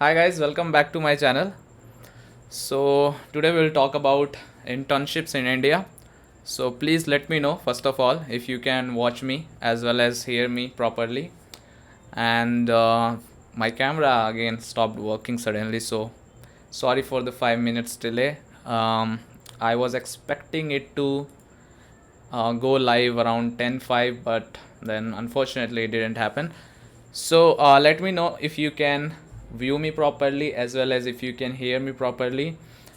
Hi guys, welcome back to my channel. So today we'll talk about internships in India. So please let me know first of all if you can watch me as well as hear me properly. And my camera again stopped working suddenly, so sorry for the 5 minutes delay. I was expecting it to go live around 10:05, but then unfortunately it didn't happen. So let me know if you can view me properly as well as if you can hear me properly.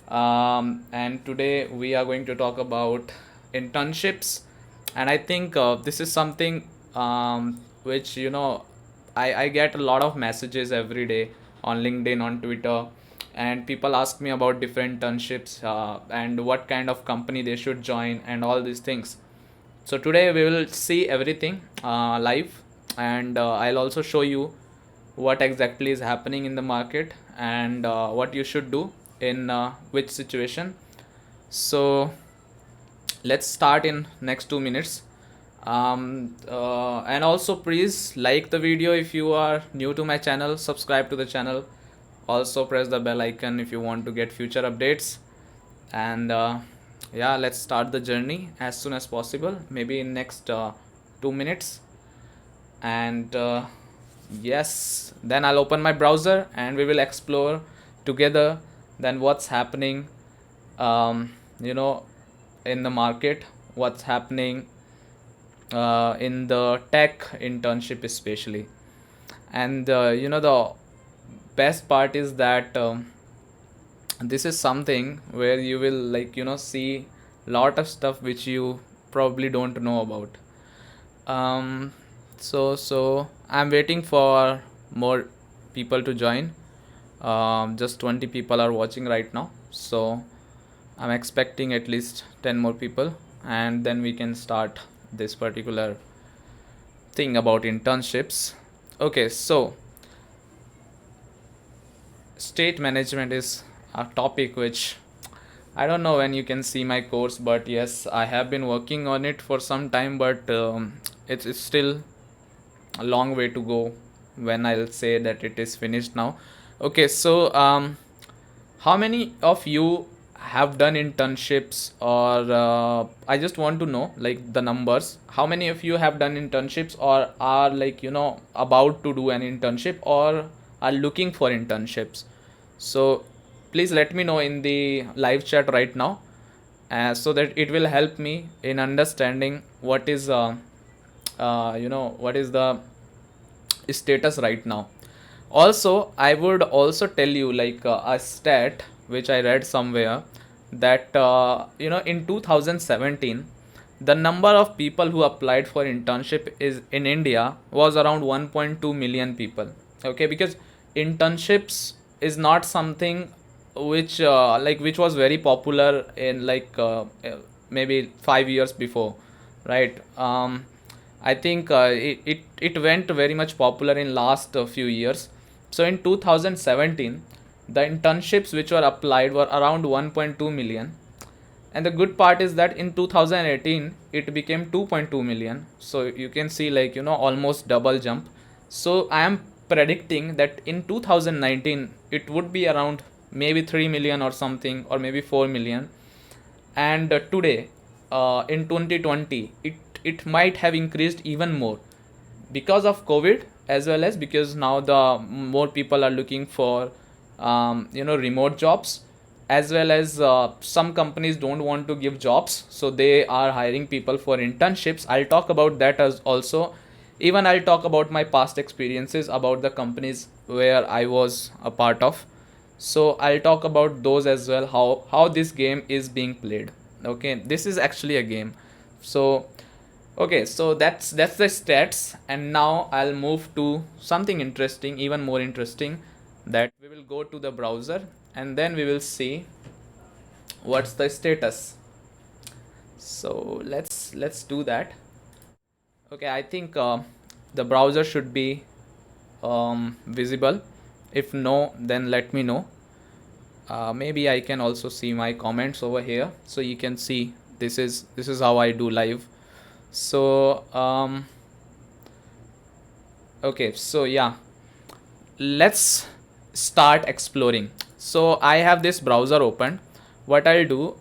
And today we are going to talk about internships, and I think this is something which I get a lot of messages every day on LinkedIn, on Twitter, and people ask me about different internships and what kind of company they should join and all these things. So today we will see everything live, and I'll also show you what exactly is happening in the market and what you should do in which situation. So let's start in next 2 minutes. And also please like the video if you are new to my channel, subscribe to the channel, also press the bell icon if you want to get future updates. And yeah, let's start the journey as soon as possible, maybe in next 2 minutes. And yes, then I'll open my browser and we will explore together then what's happening um, you know in the market, what's happening in the tech internship especially. And the best part is that this is something where you will see lot of stuff which you probably don't know about. So I'm waiting for more people to join. Just 20 people are watching right now, so I'm expecting at least 10 more people, and then we can start this particular thing about internships. Okay, so state management is a topic which I don't know when you can see my course, but yes, I have been working on it for some time, but it's still a long way to go when I'll say that it is finished now. Okay, so how many of you have done internships, or I just want to know like the numbers. How many of you have done internships or are about to do an internship or are looking for internships? So please let me know in the live chat right now, so that it will help me in understanding what is what is the status right now. Also, I would also tell you a stat which I read somewhere, that in 2017 the number of people who applied for internship is in India was around 1.2 million people. Okay, because internships is not something which which was very popular in maybe 5 years before, right? I think it went very much popular in last few years. So in 2017, the internships which were applied were around 1.2 million, and the good part is that in 2018 it became 2.2 million. So you can see almost double jump. So I am predicting that in 2019 it would be around maybe 3 million or something, or maybe 4 million. And today in 2020 it might have increased even more because of COVID, as well as because now the more people are looking for remote jobs, as well as some companies don't want to give jobs, so they are hiring people for internships. I'll talk about that as also. Even I'll talk about my past experiences about the companies where I was a part of. So I'll talk about those as well, how this game is being played. Okay, this is actually a game. So okay, so that's the stats, and now I'll move to something interesting, even more interesting, that we will go to the browser and then we will see what's the status. So let's do that. Okay, I think the browser should be visible. If no, then let me know. Maybe I can also see my comments over here, so you can see this is how I do live. So okay, so yeah, let's start exploring. So I have this browser open. What I'll do,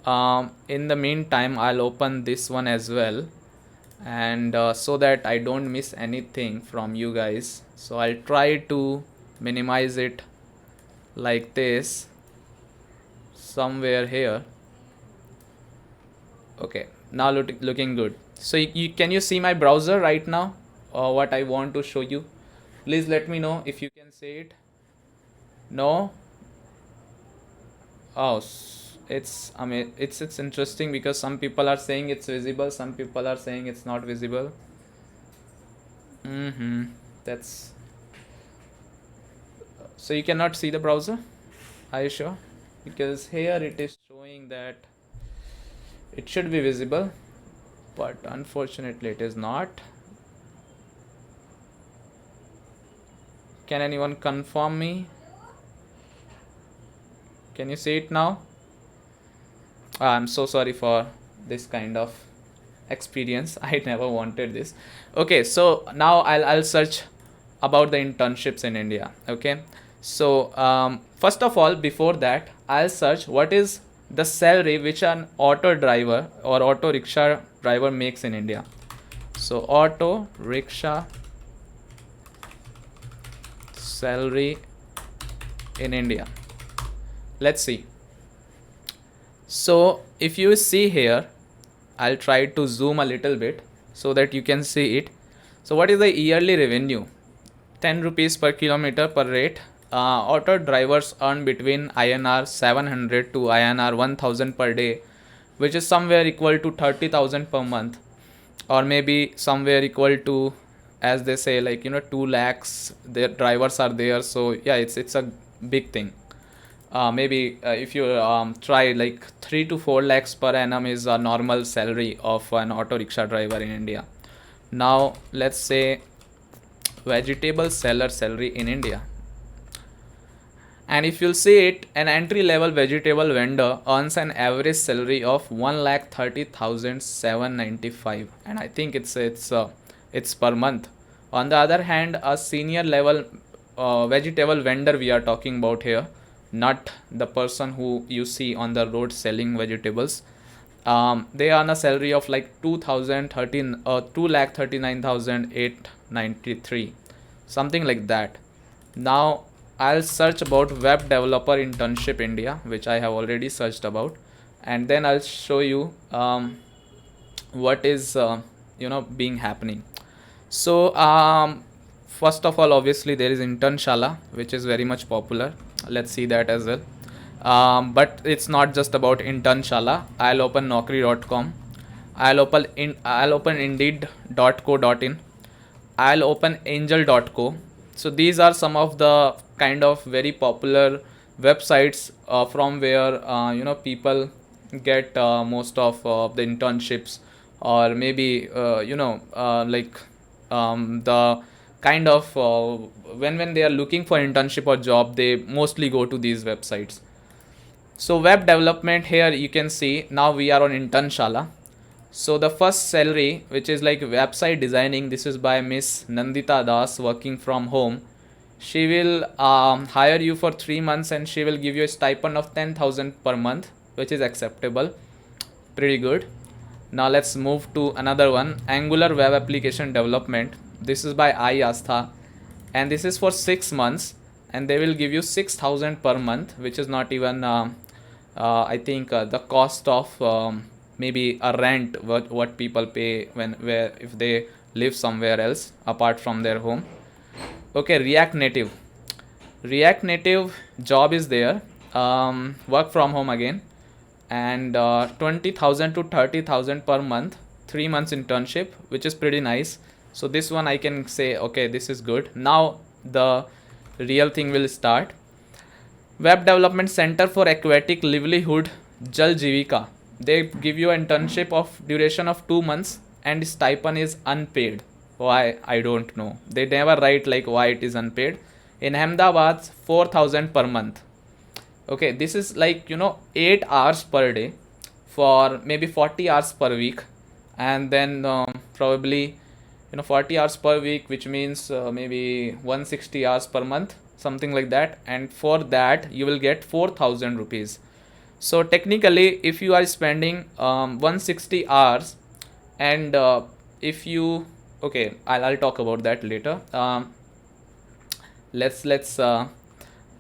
in the meantime, I'll open this one as well, and so that I don't miss anything from you guys. So I'll try to minimize it like this somewhere here. Okay, now looking good. So can you see my browser right now, or what I want to show you? Please let me know if you can see it. No. Oh, I mean, it's interesting because some people are saying it's visible, some people are saying it's not visible. That's so you cannot see the browser. Are you sure? Because here it is showing that it should be visible, but unfortunately it is not. Can anyone confirm me? Can you see it now? I'm so sorry for this kind of experience. I never wanted this. Okay, so now I'll search about the internships in India. Okay, so first of all, before that, I'll search what is the salary which an auto driver or auto rickshaw driver makes in India. So auto rickshaw salary in India. Let's see. So if you see here, I'll try to zoom a little bit so that you can see it. So what is the yearly revenue? 10 rupees per kilometer per rate. Auto drivers earn between INR 700 to INR 1000 per day, which is somewhere equal to 30,000 per month, or maybe somewhere equal to, as they say, like 2 lakhs. Their drivers are there, so yeah, it's a big thing. Maybe if you try, like 3 to 4 lakhs per annum is a normal salary of an auto rickshaw driver in India. Now let's say vegetable seller salary in India. And if you'll see it, an entry level vegetable vendor earns an average salary of 1,30,795, and I think it's per month. On the other hand, a senior level vegetable vendor we are talking about here, not the person who you see on the road selling vegetables, they earn a salary of like 2,39,893, something like that. Now I'll search about web developer internship India, which I have already searched about, and then I'll show you what is being happening. So first of all, obviously there is Internshala, which is very much popular. Let's see that as well. But it's not just about Internshala. I'll open Naukri.com. I'll open Indeed.co.in. I'll open Angel.co. So these are some of the kind of very popular websites from where people get most of the internships, or maybe the kind of when they are looking for internship or job, they mostly go to these websites. So web development, here you can see now we are on Internshala. So the first salary, which is like website designing, this is by Miss Nandita Das, working from home. She will hire you for 3 months and she will give you a stipend of 10,000 per month, which is acceptable. Pretty good. Now let's move to another one, Angular web application development. This is by I Astha, and this is for 6 months, and they will give you 6,000 per month, which is not even I think the cost of maybe a rent what people pay if they live somewhere else apart from their home. Okay, React Native job is there, work from home again, and 20,000 to 30,000 per month, 3 months internship, which is pretty nice. So this one I can say, okay, this is good. Now the real thing will start. Web Development Center for Aquatic Livelihood, Jal Jivika. They give you an internship of duration of 2 months, and stipend is unpaid. Why? I don't know. They never write like why it is unpaid. In Ahmedabad, 4,000 per month. Okay, this is like 8 hours per day for maybe 40 hours per week, and then probably 40 hours per week, which means maybe 160 hours per month. something like that, and for that you will get 4,000 rupees. So technically if you are spending 160 hours, and if you, okay, I'll talk about that later. Let's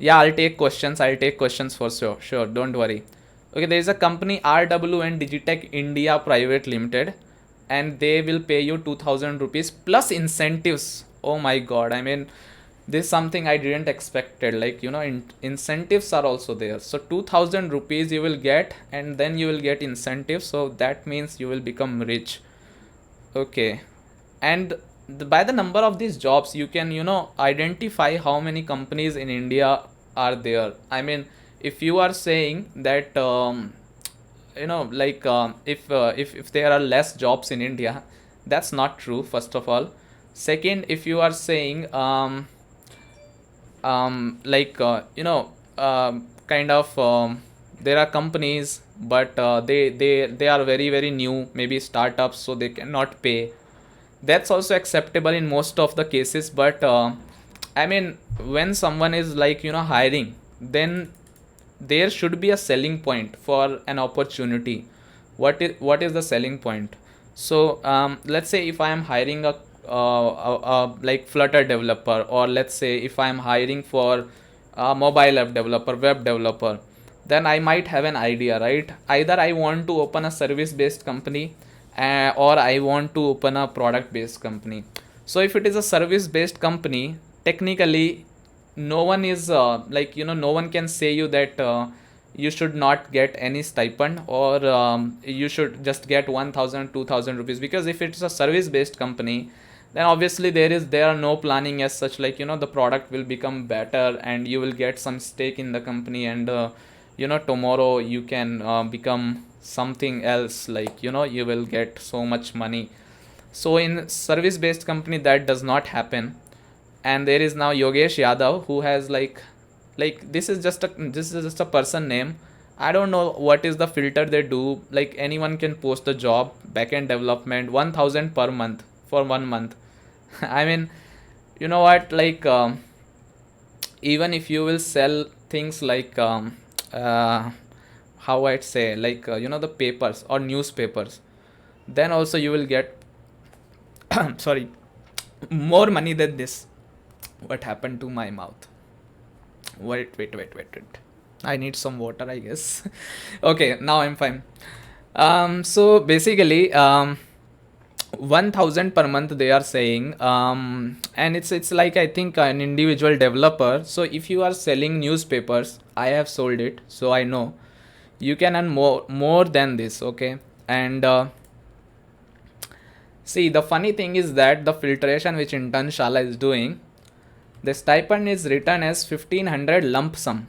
yeah, I'll take questions for sure, don't worry. Okay, there is a company RWN Digitech India Private Limited, and they will pay you 2,000 rupees plus incentives. Oh my god, I mean, this is something I didn't expected, like, you know, incentives are also there. So 2,000 rupees you will get, and then you will get incentives, so that means you will become rich. Okay, and by the number of these jobs you can, you know, identify how many companies in India are there. I mean, if you are saying that you know, like if there are less jobs in India, that's not true, first of all. Second, if you are saying like you know, kind of there are companies, but they are very new, maybe startups, so they cannot pay. That's also acceptable in most of the cases, but I mean, when someone is, like, you know, hiring, then there should be a selling point for an opportunity. What is the selling point? So let's say if I am hiring a like Flutter developer, or let's say if I am hiring for a mobile app developer, web developer, then I might have an idea, right? Either I want to open a service based company, or I want to open a product based company. So if it is a service based company, technically no one is like, you know, no one can say you that you should not get any stipend, or you should just get 1,000 2,000 rupees, because if it's a service based company, then obviously there are no planning as such, like, you know, the product will become better and you will get some stake in the company, and you know, tomorrow you can become something else, like, you know, you will get so much money. So in service based company that does not happen. And there is now Yogesh Yadav, who has like this is just a person name. I don't know what is the filter they do. Like, anyone can post a job, backend development, 1,000 per month for 1 month. I mean, you know what? Like, even if you will sell things like how I'd say, like, you know, the papers or newspapers, then also you will get sorry, more money than this. What happened to my mouth? Wait. I need some water, I guess. Okay, now I'm fine. So basically, 1,000 per month they are saying, and it's like, I think, an individual developer. So if you are selling newspapers, I have sold it, so I know you can earn more than this. Okay, and see, the funny thing is that the filtration which Internshala is doing, the stipend is written as 1,500 lump sum,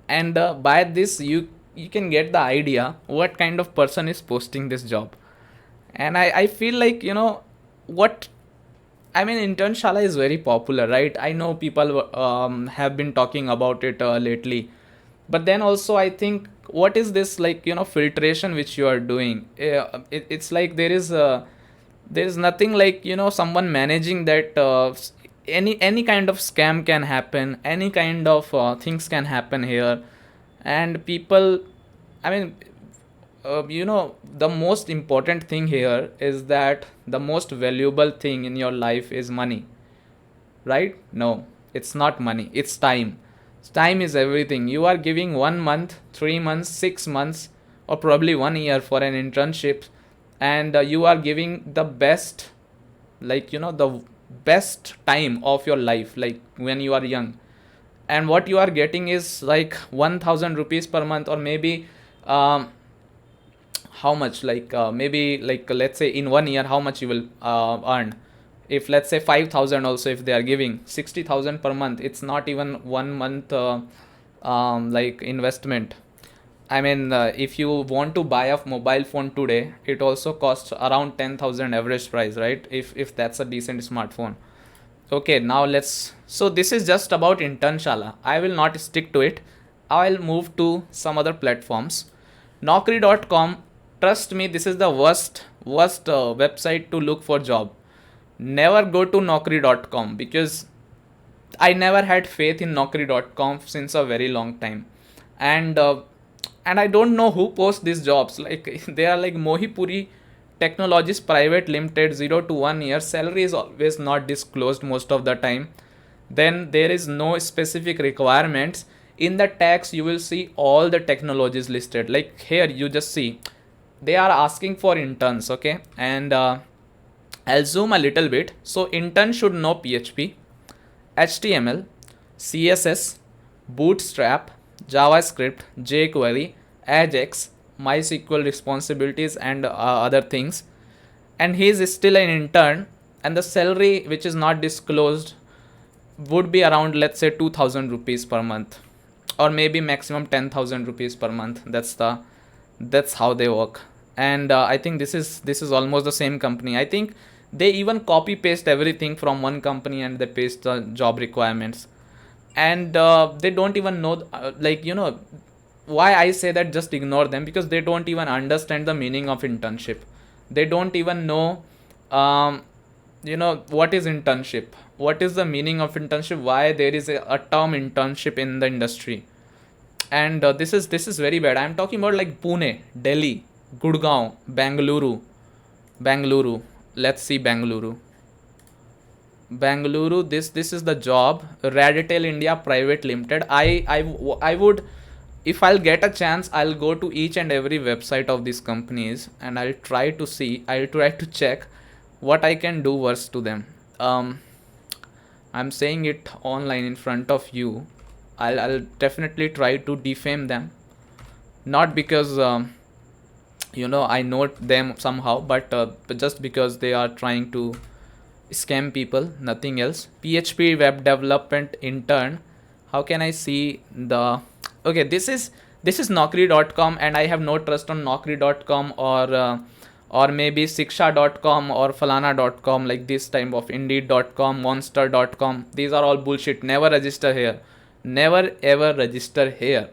and by this you can get the idea what kind of person is posting this job. And I feel like, you know what, I mean, Internshala is very popular, right? I know people have been talking about it lately, but then also I think, what is this, like, you know, filtration which you are doing? It's like there is nothing, like, you know, someone managing that. Any kind of scam can happen, any kind of things can happen here, and people, I mean, you know, the most important thing here is that the most valuable thing in your life is money, right? No, it's not money, it's time. Time is everything. You are giving 1 month, 3 months, 6 months, or probably 1 year for an internship, and you are giving the best, like, you know, the best time of your life, like when you are young. And what you are getting is like 1,000 rupees per month, or maybe how much, like maybe, like, let's say in 1 year how much you will earn. If, let's say, 5,000 also, if they are giving 60,000 per month, it's not even 1 month like investment. I mean, if you want to buy a mobile phone today, it also costs around 10,000 average price, right? If that's a decent smartphone. Okay, now let's. So this is just about Internshala. I will not stick to it. I'll move to some other platforms. Naukri.com. Trust me, this is the worst website to look for job. Never go to Naukri.com, because I never had faith in Naukri.com since a very long time, and uh, and I don't know who posts these jobs. Like they are like Mohipuri Technologies Private Limited, 0 to 1 year. Salary is always not disclosed most of the time. Then there is no specific requirements. In the tax, you will see all the technologies listed. Like here, you just see they are asking for interns, okay, and I'll zoom a little bit. So intern should know PHP, HTML, CSS, Bootstrap, JavaScript, jQuery, Ajax, MySQL responsibilities, and other things. And he is still an intern, and the salary, which is not disclosed, would be around, let's say, 2000 rupees per month, or maybe maximum 10,000 rupees per month. That's how they work. And I think this is almost the same company. I think they even copy paste everything from one company and they paste the job requirements. And they don't even know, why I say that just ignore them, because they don't even understand the meaning of internship. They don't even know, what is internship, what is the meaning of internship, why there is a term internship in the industry. And this is very bad. I'm talking about like Pune, Delhi, Gurgaon, Bangalore. Let's see Bangalore. This is the job. Raditel India Private Limited. I would, if I'll get a chance, I'll go to each and every website of these companies and I'll try to check what I can do worse to them. I'm saying it online in front of you. I'll definitely try to defame them, not because I know them somehow, but just because they are trying to scam people, nothing else. PHP web development intern. How can I see the? Okay, this is Naukri.com, and I have no trust on Naukri.com or maybe Siksha.com or Falana.com, like this type of Indeed.com, Monster.com. These are all bullshit. Never register here. Never ever register here.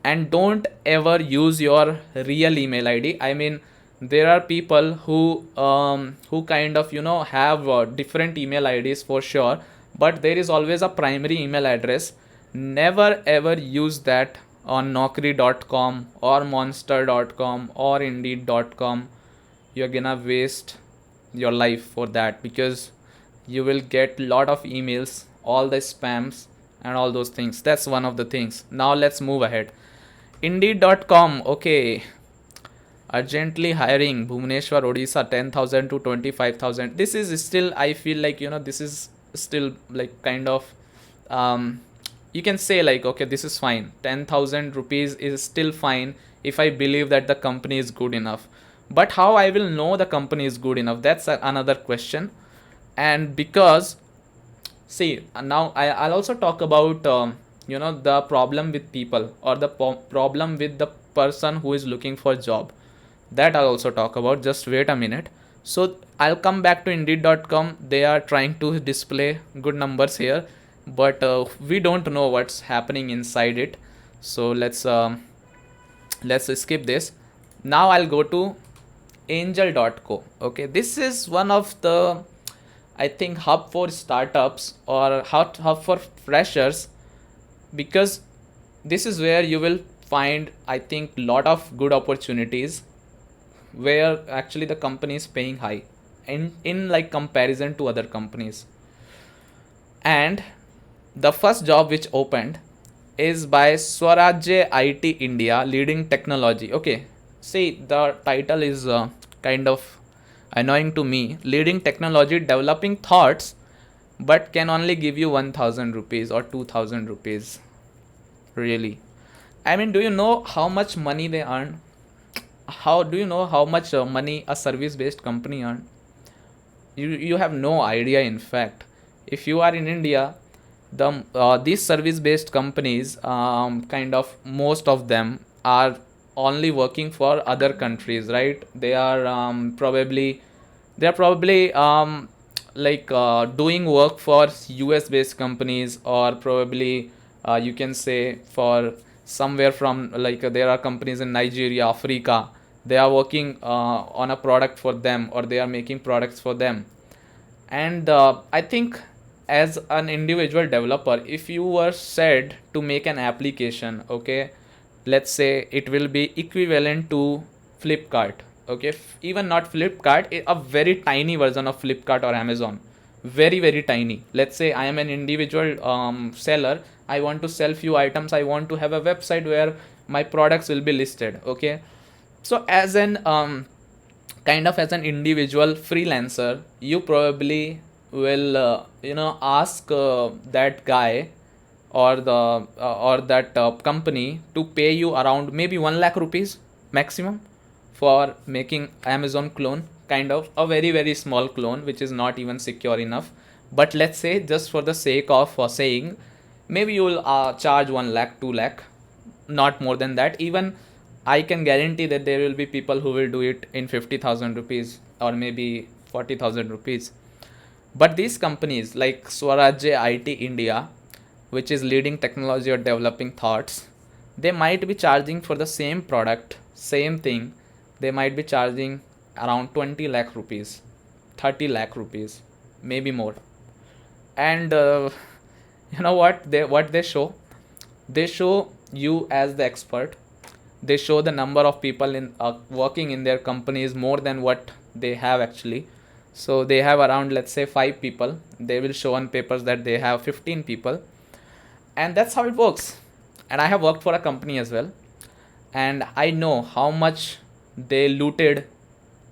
And don't ever use your real email ID. I mean, there are people who kind of have different email IDs for sure, but there is always a primary email address. Never ever use that on Naukri.com or Monster.com or Indeed.com. You're gonna waste your life for that, because you will get lot of emails, all the spams and all those things. That's one of the things. Now let's move ahead. Indeed.com. Okay, urgently hiring Bhubaneswar, Odisha, 10,000 to 25,000. This is still, I feel like, this is still like kind of, you can say like, okay, this is fine. 10,000 rupees is still fine if I believe that the company is good enough. But how I will know the company is good enough? That's another question. And because, see, now I'll also talk about, the problem with people, or the problem with the person who is looking for job. That I'll also talk about. Just wait a minute. So I'll come back to Indeed.com. They are trying to display good numbers here, but we don't know what's happening inside it. So let's skip this. Now I'll go to Angel.co. Okay, this is one of the, I think, hub for startups or hub for freshers, because this is where you will find, I think, lot of good opportunities, where actually the company is paying high in like comparison to other companies. And the first job which opened is by Swarajya IT India, leading technology. Okay, see, the title is kind of annoying to me. Leading technology, developing thoughts, but can only give you 1,000 rupees or 2,000 rupees. Really? I mean, do you know how much money they earn? How do you know how much money a service based company earn? You have no idea. In fact, if you are in India, these service based companies, kind of most of them are only working for other countries, right? They are probably doing work for US based companies, or probably you can say for somewhere from, like, there are companies in Nigeria, Africa. They are working on a product for them, or they are making products for them. And I think as an individual developer, if you were said to make an application, okay, let's say it will be equivalent to Flipkart, okay, even not Flipkart, a very tiny version of Flipkart or Amazon, very very tiny. Let's say I am an individual seller, I want to sell few items, I want to have a website where my products will be listed, okay. So as an kind of as an individual freelancer, you probably will ask that guy or the or that company to pay you around maybe 1 lakh rupees maximum for making Amazon clone, kind of a very very small clone which is not even secure enough. But let's say, just for the sake of saying, maybe you will charge 1 lakh, 2 lakh, not more than that. Even I can guarantee that there will be people who will do it in 50,000 rupees or maybe 40,000 rupees. But these companies like Swarajya IT India, which is leading technology or developing thoughts, they might be charging for the same product, same thing, they might be charging around 20 lakh rupees, 30 lakh rupees, maybe more. And you know what they show? They show you as the expert. They show the number of people in working in their companies more than what they have actually. So they have around, let's say, 5 people, they will show on papers that they have 15 people. And that's how it works. And I have worked for a company as well, and I know how much they looted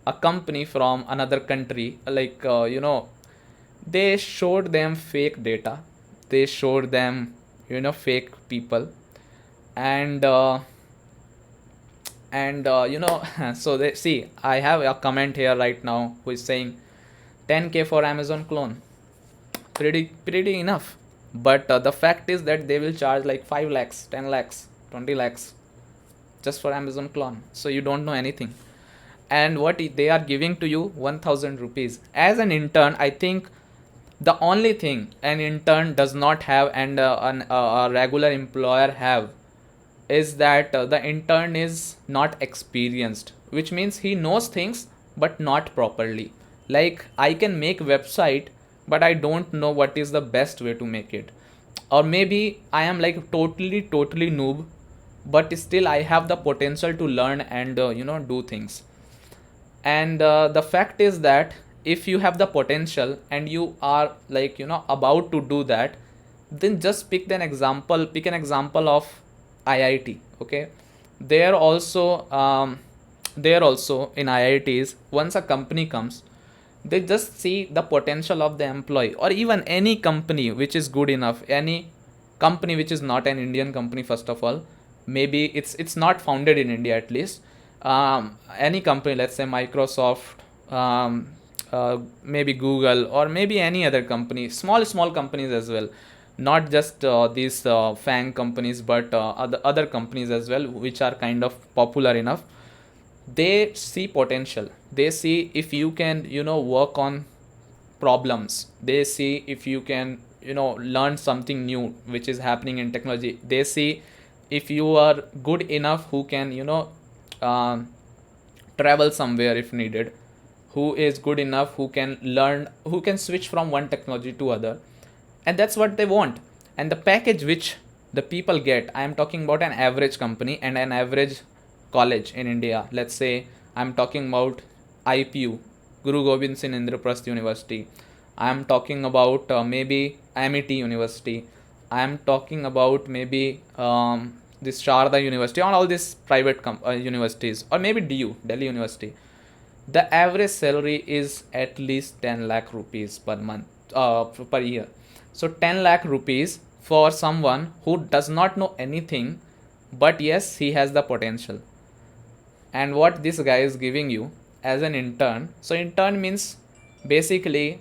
a company from another country. Like they showed them fake data, they showed them fake people. And so they see, I have a comment here right now who is saying 10k for Amazon clone, pretty enough. But the fact is that they will charge like 5 lakhs, 10 lakhs, 20 lakhs just for Amazon clone. So you don't know anything. And what they are giving to you, 1000 rupees. As an intern, I think the only thing an intern does not have and a regular employer have is that the intern is not experienced, which means he knows things but not properly. Like, I can make website, but I don't know what is the best way to make it. Or maybe I am like totally noob, but still I have the potential to learn and do things. And the fact is that if you have the potential and you are like about to do that, then just pick an example of IIT. Okay, there also in IITs, once a company comes, they just see the potential of the employee. Or even any company which is good enough, any company which is not an Indian company, first of all, maybe it's not founded in India at least. Any company, let's say Microsoft, maybe Google, or maybe any other company, small companies as well, not just these FANG companies, but other companies as well, which are kind of popular enough. They see potential, they see if you can work on problems, they see if you can learn something new which is happening in technology, they see if you are good enough who can uh, travel somewhere if needed, who is good enough, who can learn, who can switch from one technology to other. And that's what they want. And the package which the people get, I am talking about an average company and an average college in India. Let's say I'm talking about IPU, Guru Gobind Singh Indraprasth University. I am talking about maybe Amity University. I am talking about maybe this Sharda University, or all these private universities, or maybe Delhi University. The average salary is at least 10 lakh rupees per month, per year. So 10 lakh rupees for someone who does not know anything, but yes, he has the potential. And what this guy is giving you as an intern, so intern means basically,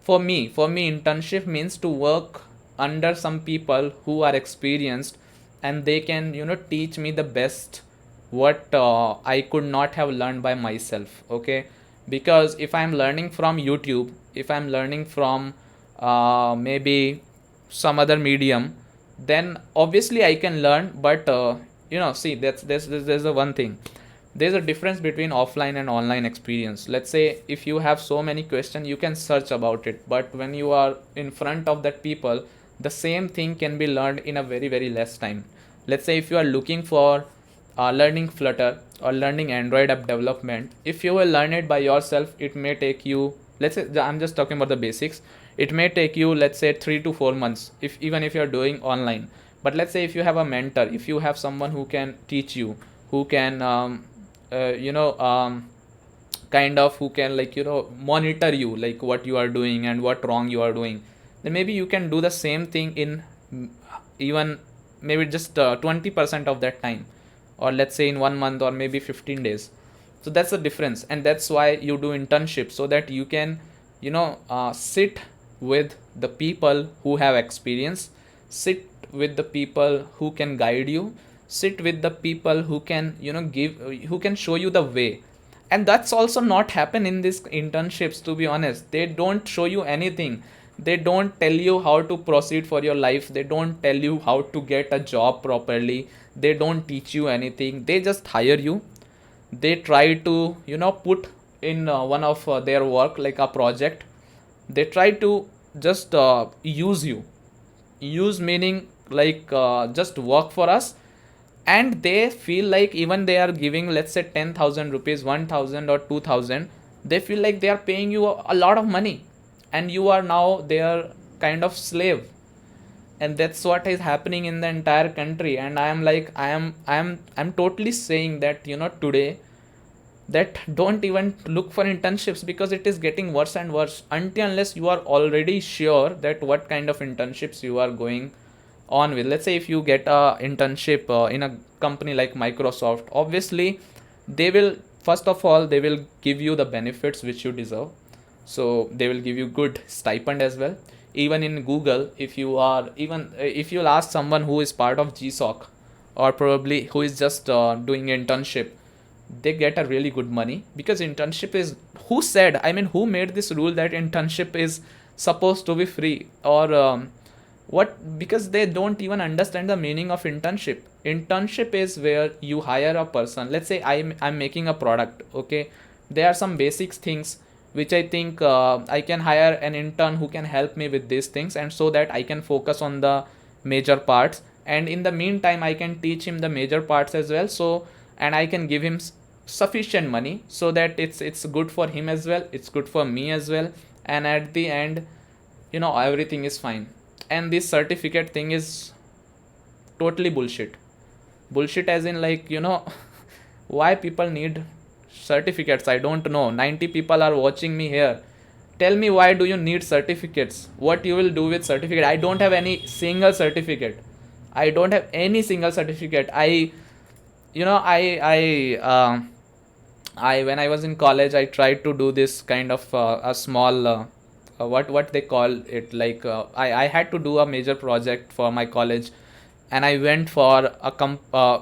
for me internship means to work under some people who are experienced, and they can teach me the best what I could not have learned by myself. Okay, because if I'm learning from YouTube, if I'm learning from maybe some other medium, then obviously I can learn. But see, there's a one thing, There's a difference between offline and online experience. Let's say if you have so many questions, you can search about it, but when you are in front of that people, the same thing can be learned in a very less time. Let's say if you are looking for learning Flutter or learning Android app development, if you will learn it by yourself, it may take you, let's say I'm just talking about the basics, it may take you, let's say, 3 to 4 months, if even if you're doing online. But let's say if you have a mentor, if you have someone who can teach you, who can uh, you know um, kind of who can, like, monitor you, like what you are doing and what wrong you are doing, then maybe you can do the same thing in even maybe just 20% of that time, or let's say in 1 month or maybe 15 days. So that's the difference, and that's why you do internship, so that you can sit with the people who have experience, sit with the people who can guide you, sit with the people who can give, who can show you the way. And that's also not happen in these internships, to be honest. They don't show you anything. They don't tell you how to proceed for your life. They don't tell you how to get a job properly. They don't teach you anything. They just hire you. They try to put in one of their work, like a project. They try to just use you. Use meaning like just work for us. And they feel like even they are giving, let's say, 10,000 rupees, 1,000 or 2,000, they feel like they are paying you a lot of money, and you are now their kind of slave. And that's what is happening in the entire country. And I am like, I'm totally saying that today, that don't even look for internships, because it is getting worse and worse, until unless you are already sure that what kind of internships you are going on with. Let's say if you get a internship in a company like Microsoft, obviously they will, first of all, they will give you the benefits which you deserve. So they will give you good stipend as well. Even in Google, if you are, even if you'll ask someone who is part of GSOC, or probably who is just doing internship, they get a really good money, because internship is, who said, I mean, who made this rule that internship is supposed to be free, or what? Because they don't even understand the meaning of internship. Internship is where you hire a person. Let's say I'm making a product, okay? There are some basics things which I think I can hire an intern who can help me with these things, and so that I can focus on the major parts, and in the meantime I can teach him the major parts as well. So, and I can give him sufficient money, so that it's good for him as well, it's good for me as well, and at the end, everything is fine. And this certificate thing is totally bullshit, as in, like, why people need certificates, I don't know. 90 people are watching me here. Tell me, why do you need certificates? What you will do with certificate? I don't have any single certificate. I don't have any single certificate. I you know I when I was in college, I tried to do this kind of a small what they call it, like I had to do a major project for my college, and I went for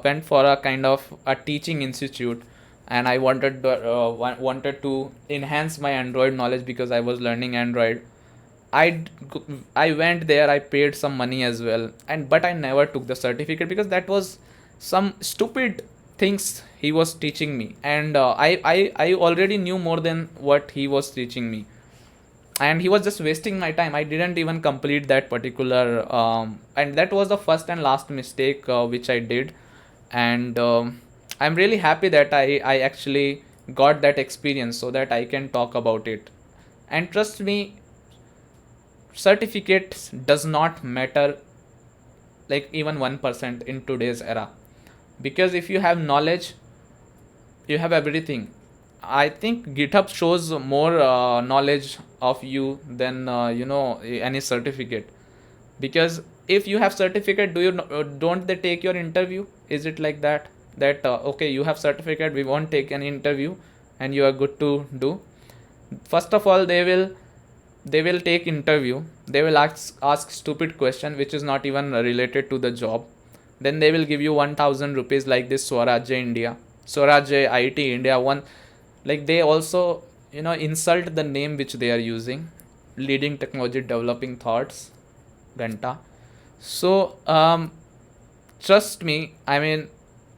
went for a kind of a teaching institute, and I wanted to enhance my Android knowledge, because I was learning Android. I I went there, I paid some money as well, and but I never took the certificate, because that was some stupid things he was teaching me, and I already knew more than what he was teaching me, and he was just wasting my time. I didn't even complete that particular and that was the first and last mistake which I did. And I'm really happy that I actually got that experience, so that I can talk about it. And trust me, certificates does not matter, like even 1% in today's era, because if you have knowledge, you have everything. I think GitHub shows more knowledge of you than any certificate. Because if you have certificate, don't they take your interview? Is it like that? That okay, you have certificate, we won't take any interview, and you are good to do. First of all, they will take interview. They will ask stupid question which is not even related to the job. Then they will give you 1,000 rupees, like this Swarajya IT India one. Like, they also insult the name which they are using, leading technology developing thoughts, Ganta. So trust me, I mean,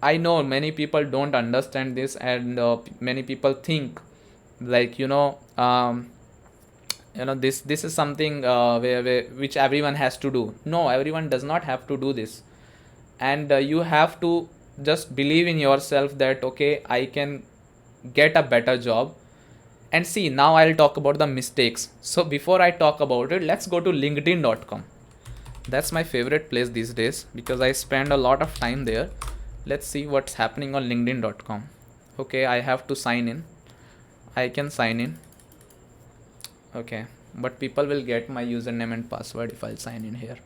I know many people don't understand this, and many people think like, this is something where which everyone has to do. No, everyone does not have to do this. And you have to just believe in yourself that okay, I can get a better job. And see, now I'll talk about the mistakes. So before I talk about it, let's go to linkedin.com. That's my favorite place these days because I spend a lot of time there. Let's see what's happening on linkedin.com. Okay, I have to sign in. I can sign in. Okay, but people will get my username and password if I'll sign in here.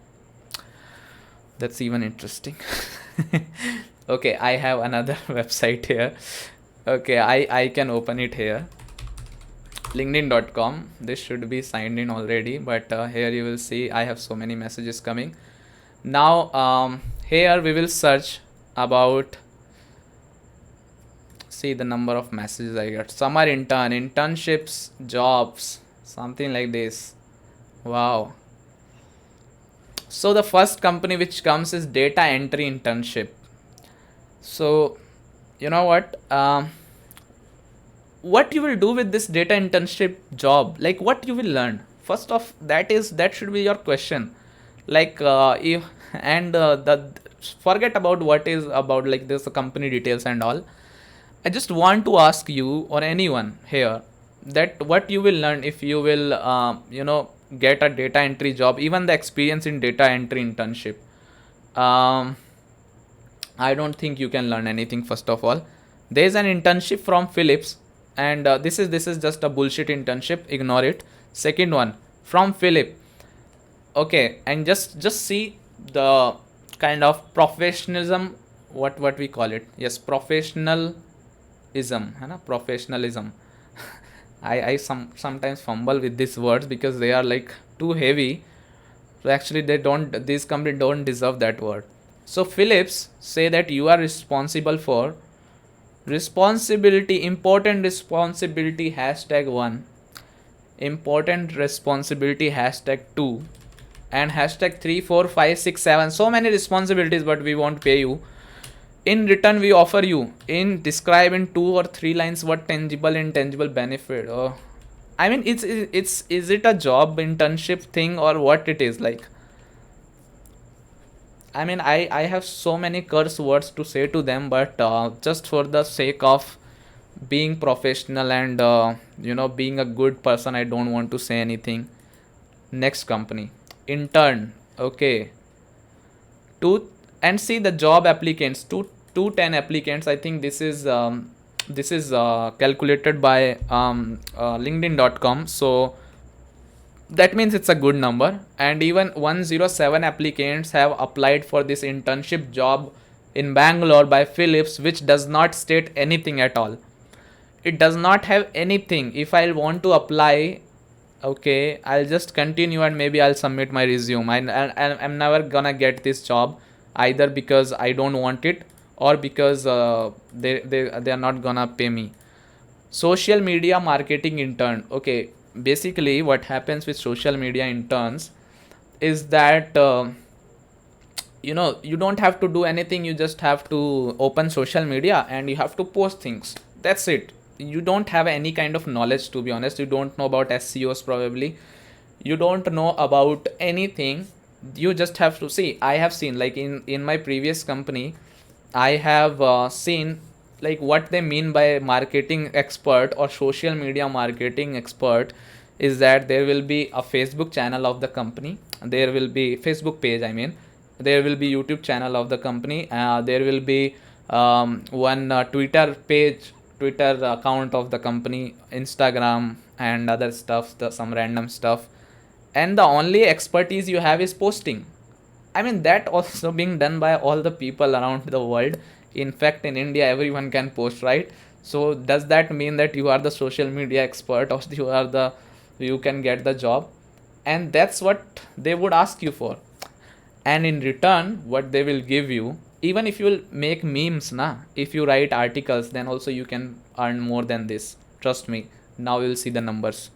That's even interesting. Okay, I have another website here. Okay, I can open it here. linkedin.com. This should be signed in already, but here you will see I have so many messages coming. Now here we will search about, see the number of messages I got. Summer intern, internships, jobs, something like this. Wow. So the first company which comes is data entry internship. So you know what you will do with this data internship job, like what you will learn. First off, that should be your question. Like if and the forget about what is about like this company details and all. I just want to ask you or anyone here that what you will learn if you will get a data entry job, even the experience in data entry internship. I don't think you can learn anything. First of all, there is an internship from Philips, and this is just a bullshit internship. Ignore it. Second one from Philip. Okay, and just see the kind of professionalism. What we call it? Yes, professionalism. है ना? Professionalism. I sometimes fumble with these words because they are like too heavy. So actually, these companies don't deserve that word. So Philips say that you are responsible for responsibility, important responsibility #1, important responsibility #2, and #3, 4, 5, 6, 7. So many responsibilities, but we won't pay you. In return, we offer you in describe in 2 or 3 lines what tangible, intangible benefit. Oh, I mean, is it a job internship thing or what it is like? I mean, I have so many curse words to say to them, but just for the sake of being professional and being a good person, I don't want to say anything. Next company, Intern. Okay, and see the job applicants, 210 applicants. I think this is calculated by linkedin.com, so that means it's a good number. And even 107 applicants have applied for this internship job in Bangalore by Philips, which does not state anything at all. It does not have anything. If I want to apply, okay, I'll just continue and maybe I'll submit my resume. I'm never gonna get this job, either because I don't want it or because they are not gonna pay me. Social media marketing intern. Okay, basically what happens with social media interns is that you don't have to do anything. You just have to open social media and you have to post things. That's it. You don't have any kind of knowledge, to be honest. You don't know about SEOs probably. You don't know about anything. You just have to see. I have seen, like in my previous company, I have seen like what they mean by marketing expert or social media marketing expert is that there will be a Facebook channel of the company. There will be Facebook page. I mean, there will be YouTube channel of the company. There will be one Twitter page, Twitter account of the company, Instagram and other stuff, some random stuff. And the only expertise you have is posting. I mean, that also being done by all the people around the world. In fact, in India, everyone can post, right? So does that mean that you are the social media expert or you can get the job? And that's what they would ask you for. And in return, what they will give you, even if you will make memes, if you write articles, then also you can earn more than this. Trust me. Now you'll see the numbers.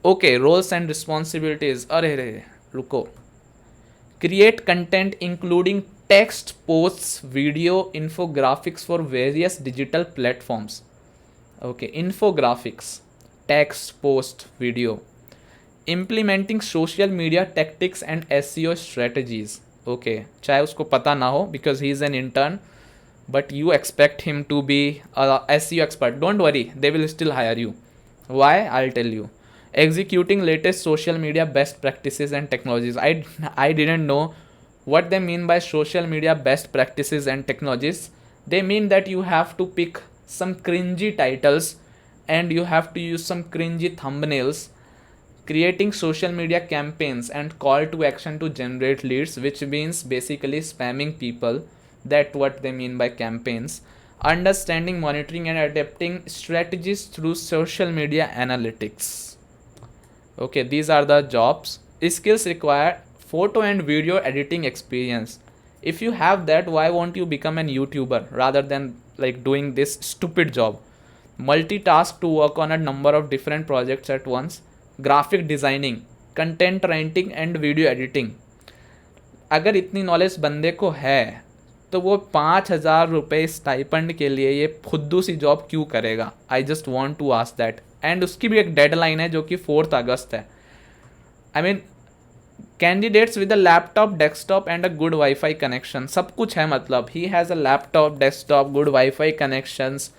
Okay, roles and responsibilities. Arre, ruko. Create content including text posts, video, infographics for various digital platforms. Okay, infographics, text post, video, implementing social media tactics and SEO strategies. Okay, चाहे उसको पता ना हो because he is an intern, but you expect him to be a SEO expert. Don't worry, they will still hire you. Why? I'll tell you. Executing latest social media best practices and technologies. I didn't know what they mean by social media best practices and technologies. They mean that you have to pick some cringy titles and you have to use some cringy thumbnails, creating social media campaigns and call to action to generate leads, which means basically spamming people. That what they mean by campaigns. Understanding, monitoring and adapting strategies through social media analytics. Okay, these are the jobs. Skills required: photo and video editing experience. If you have that, why won't you become an YouTuber rather than like doing this stupid job? Multitask to work on a number of different projects at once. Graphic designing, content writing and video editing. अगर इतनी knowledge बंदे को है तो वो 5,000 रुपये stipend के लिए ये खुद्दू सी जॉब क्यों करेगा? I just want to ask that. And उसकी भी एक डेडलाइन है जो कि 4 अगस्त है. I mean candidates with a laptop, desktop and a good wifi connection. सब कुछ है, मतलब he has a laptop, desktop, good wifi connections.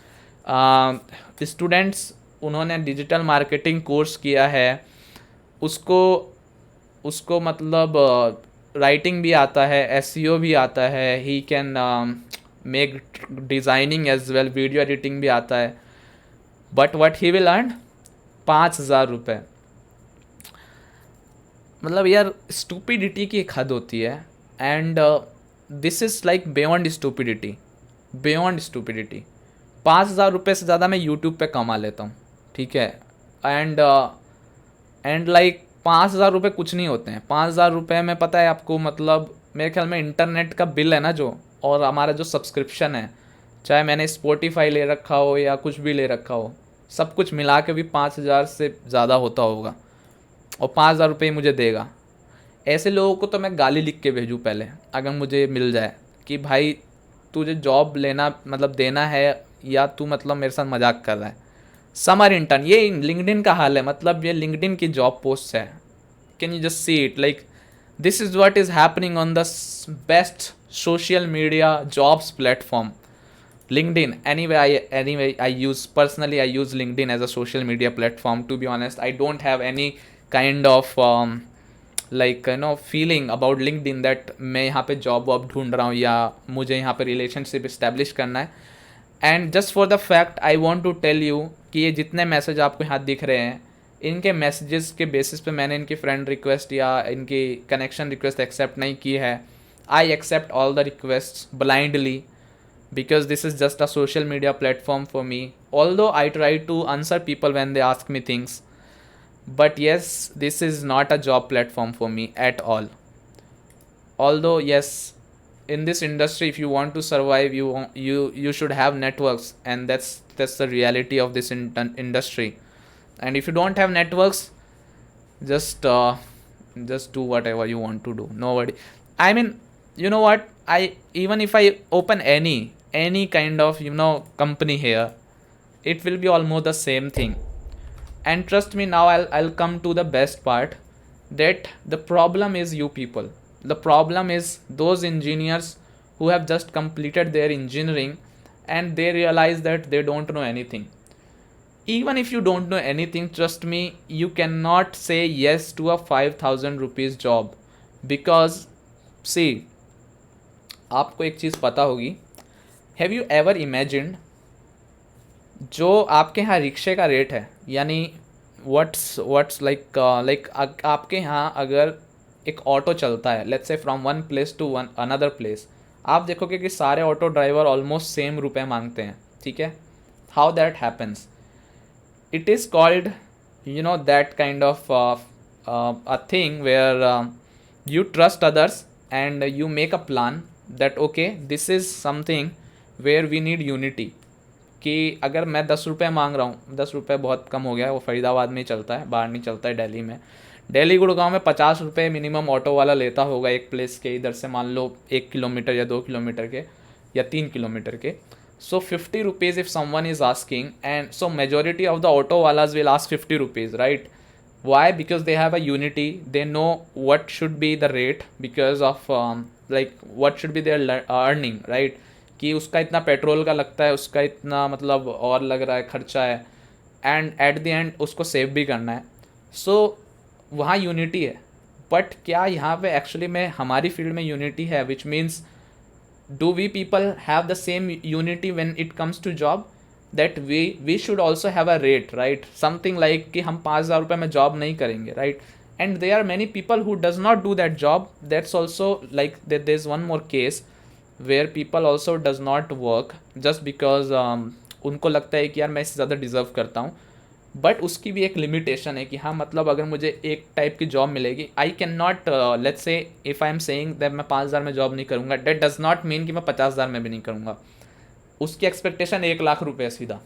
Students, उन्होंने डिजिटल मार्केटिंग कोर्स किया है, उसको मतलब राइटिंग भी आता है, एसईओ भी आता है, he can make designing as well, video editing भी आता है. But what he will earn? 5,000 रुपये. मतलब यार स्टूपिडिटी की एक हद होती है. And this is like beyond stupidity, beyond stupidity. 5,000 रुपये से ज़्यादा मैं यूट्यूब पे कमा लेता हूँ, ठीक है. एंड लाइक 5,000 रुपये कुछ नहीं होते हैं. 5,000 रुपये में पता है आपको, मतलब मेरे ख्याल में इंटरनेट का बिल है ना जो, और हमारा जो सब्सक्रिप्शन है, चाहे मैंने स्पॉटिफाई ले रखा हो या कुछ भी ले रखा हो, सब कुछ मिला के भी 5,000 से ज़्यादा होता होगा, और 5,000 रुपये मुझे देगा. ऐसे लोगों को तो मैं गाली लिख के भेजूँ पहले, अगर मुझे मिल जाए कि भाई तुझे जॉब लेना मतलब देना है या तू मतलब मेरे साथ मजाक कर रहा है. समर इंटर्न, ये लिंक्डइन का हाल है, मतलब ये लिंक्डइन की जॉब पोस्ट है. Can you just see it? Like this is what is happening on the best social media jobs platform, LinkedIn. Anyway, I use LinkedIn as a social media platform. To be honest, I don't have any kind of feeling about LinkedIn that मैं यहाँ पे job वॉब ढूंढ रहा हूँ या मुझे यहाँ पे रिलेशनशिप इस्टेब्लिश करना है. And just for the fact I want to tell you कि ये जितने मैसेज आपको यहाँ दिख रहे हैं, इनके मैसेजेस के बेसिस पे मैंने इनकी फ्रेंड रिक्वेस्ट या इनकी कनेक्शन रिक्वेस्ट एक्सेप्ट नहीं की है. I accept all the request blindly because this is just a social media platform for me, although I try to answer people when they ask me things. But yes, this is not a job platform for me at all. Although yes, in this industry if you want to survive, you should have networks, and that's the reality of this industry. And if you don't have networks, just do whatever you want to do. Nobody, I mean, you know what, even if I open any kind of company here, it will be almost the same thing. And trust me, now I'll come to the best part, that the problem is you people. The problem is those engineers who have just completed their engineering and they realize that they don't know anything. Even if you don't know anything, trust me, you cannot say yes to a 5,000 rupees job. Because see, आपको एक चीज़ पता होगी, have you ever imagined, जो आपके यहाँ रिक्शे का rate है, यानी व्हाट्स लाइक आपके यहाँ अगर एक ऑटो चलता है, let's say from one place to another place, आप देखोगे कि सारे ऑटो ड्राइवर ऑलमोस्ट सेम रुपए मांगते हैं, ठीक है. How that happens? It is called that kind of a thing where you trust others and you make a plan that okay, this is something where we need unity. कि अगर मैं 10 रुपये मांग रहा हूँ, 10 रुपये बहुत कम हो गया है, वो फरीदाबाद में ही चलता है, बाहर नहीं चलता है दिल्ली में. दिल्ली गुड़गांव में 50 रुपये मिनिमम ऑटो वाला लेता होगा एक प्लेस के, इधर से मान लो 1 किलोमीटर या 2 किलोमीटर के या 3 किलोमीटर के. So 50 rupees if someone is asking, and so majority of the auto walas will ask 50 rupees, right? Why? Because they have a unity. They know what should be the rate because of like what should be their earning, right? कि उसका इतना petrol का लगता है, उसका इतना मतलब और लग रहा है, खर्चा है, एंड एट द एंड उसको सेव भी करना है. सो वहाँ यूनिटी है. बट क्या यहाँ पे एक्चुअली में हमारी फील्ड में यूनिटी है? Which means do we people have the same unity when it comes to job, that we should also have a rate, right? Something like कि हम 5,000 रुपये में जॉब नहीं करेंगे, right? And there are many people who does not do that job. That's also like there's one more case where people also does not work just because उनको लगता है कि यार मैं इससे ज़्यादा डिज़र्व करता हूँ. बट उसकी भी एक लिमिटेशन है कि हाँ मतलब अगर मुझे एक टाइप की जॉब मिलेगी, I can not let's say if I am saying that मैं 5,000 में जॉब नहीं करूँगा, डेट डज नॉट मीन कि मैं 50,000 में भी नहीं करूँगा. उसकी एक्सपेक्टेशन 1,00,000 सीधा,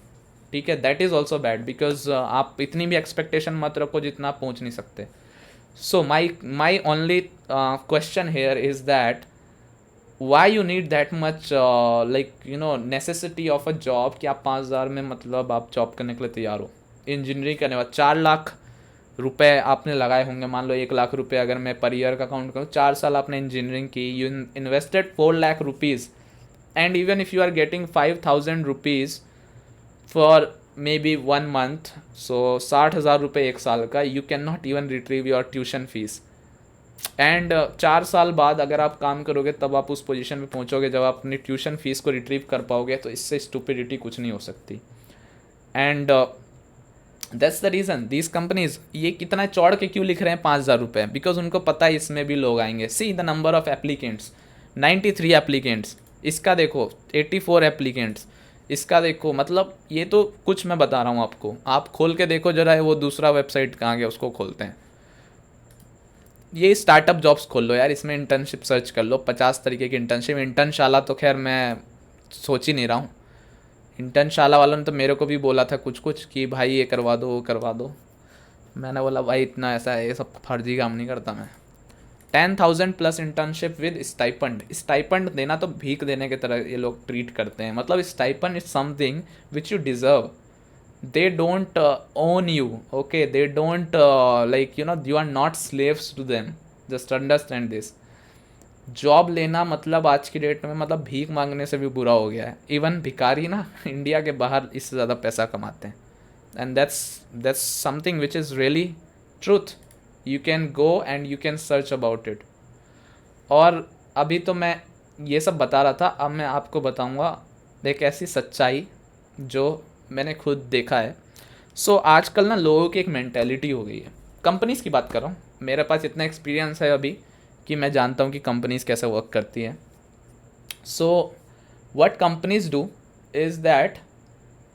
ठीक है. That is also bad because आप इतनी भी एक्सपेक्टेशन मत रखो जितना आप पहुँच नहीं सकते. So my only question here is that why you need that much like you know necessity of a job कि आप 5,000 में मतलब आप जॉब करने के लिए तैयार हो. इंजीनियरिंग करने बाद 4,00,000 रुपये आपने लगाए होंगे, मान लो 1,00,000 रुपये अगर मैं पर ईयर का काउंट करूँ, 4 साल आपने इंजीनियरिंग की, you invested 4,00,000 rupees, and even if you are getting 5,000 rupees for maybe 1 month, so 60,000 रुपये एक साल का, you can not even retrieve your tuition fees. And 4 साल बाद अगर आप काम करोगे तब आप उस पोजीशन में पहुंचोगे जब आप अपनी ट्यूशन फीस को रिट्रीव कर पाओगे. तो इससे स्टूपिडिटी कुछ नहीं हो सकती. And that's the reason these companies ये कितना चौड़ के क्यों लिख रहे हैं 5,000 रुपये, बिकॉज उनको पता है इसमें भी लोग आएंगे. See the number of applicants, 93 applicants. इसका देखो 84 एप्लीकेंट्स. इसका देखो, मतलब ये तो कुछ मैं बता रहा हूँ आपको, आप खोल के देखो जरा वो दूसरा वेबसाइट कहाँ गया, उसको खोलते हैं. ये स्टार्टअप जॉब्स खोल लो यार, इसमें इंटर्नशिप सर्च कर लो, 50 तरीके की इंटर्नशिप. इंटर्नशाला तो खैर मैं सोच ही नहीं रहा हूँ. इंटर्नशाला वालों ने तो मेरे को भी बोला था कुछ कुछ कि भाई ये करवा दो वो करवा दो. मैंने बोला भाई इतना ऐसा है, ये सब फर्जी काम नहीं करता मैं. 10,000 plus internship with stipend. Stipend देना तो भीख देने की तरह ये लोग ट्रीट करते हैं. मतलब stipend is something which you deserve. they don't own you, okay? They don't like you know, you are not slaves to them. Just understand this. Job लेना मतलब आज की डेट में मतलब भीख मांगने से भी बुरा हो गया है. इवन भिखारी ना इंडिया के बाहर इससे ज़्यादा पैसा कमाते हैं. And that's something which is really truth. You can go and you can search about it. और अभी तो मैं ये सब बता रहा था, अब मैं आपको बताऊँगा एक ऐसी सच्चाई जो मैंने खुद देखा है. सो आजकल ना लोगों की एक मेंटेलिटी हो गई है. कंपनीज़ की बात कर रहा हूँ, मेरे पास इतना एक्सपीरियंस है अभी कि मैं जानता हूँ कि कंपनीज़ कैसे वर्क करती हैं. So what companies do is that,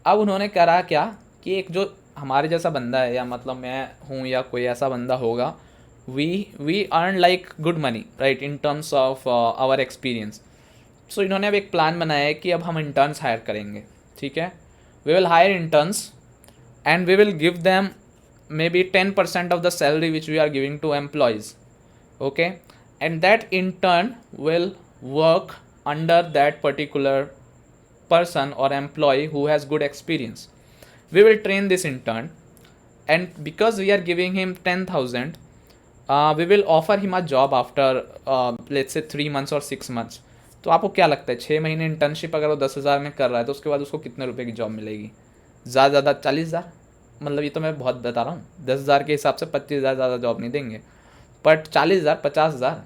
अब उन्होंने करा क्या कि एक जो हमारे जैसा बंदा है, या मतलब मैं हूँ या कोई ऐसा बंदा होगा, we earn like good money, right, in terms of our experience. So इन्होंने अब एक प्लान बनाया है कि अब हम इंटर्न्स हायर करेंगे. ठीक है, we will hire interns and we will give them maybe 10% of the salary which we are giving to employees, okay? And that intern will work under that particular person or employee who has good experience. We will train this intern, and because we are giving him 10,000, we will offer him a job after let's say 3 months or 6 months. तो आपको क्या लगता है 6 महीने internship अगर वो 10,000 में कर रहा है तो उसके बाद उसको कितने रुपए की जॉब मिलेगी? ज़्यादा 40,000. मतलब ये तो मैं बहुत बता रहा हूँ, 10,000 के हिसाब से 25,000 ज़्यादा जॉब नहीं देंगे, बट 40,000 50,000.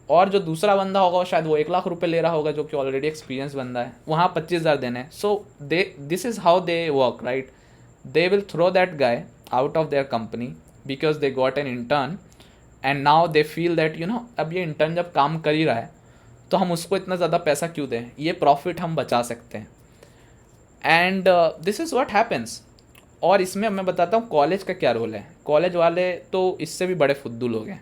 और जो दूसरा बंदा होगा शायद वो 1,00,000 रुपये ले रहा होगा, जो कि ऑलरेडी एक्सपीरियंस बंदा है, वहाँ 25,000 देने हैं. So this is how they work, right? They will throw that guy out of their company because they got an intern, and now they feel that you know, अब ये इंटर्न जब काम कर ही रहा है तो हम उसको इतना ज़्यादा पैसा क्यों दें, ये प्रॉफिट हम बचा सकते हैं. And this is what happens. और इसमें मैं बताता हूँ कॉलेज का क्या रोल है. कॉलेज वाले तो इससे भी बड़े फुद्दू लोग हैं.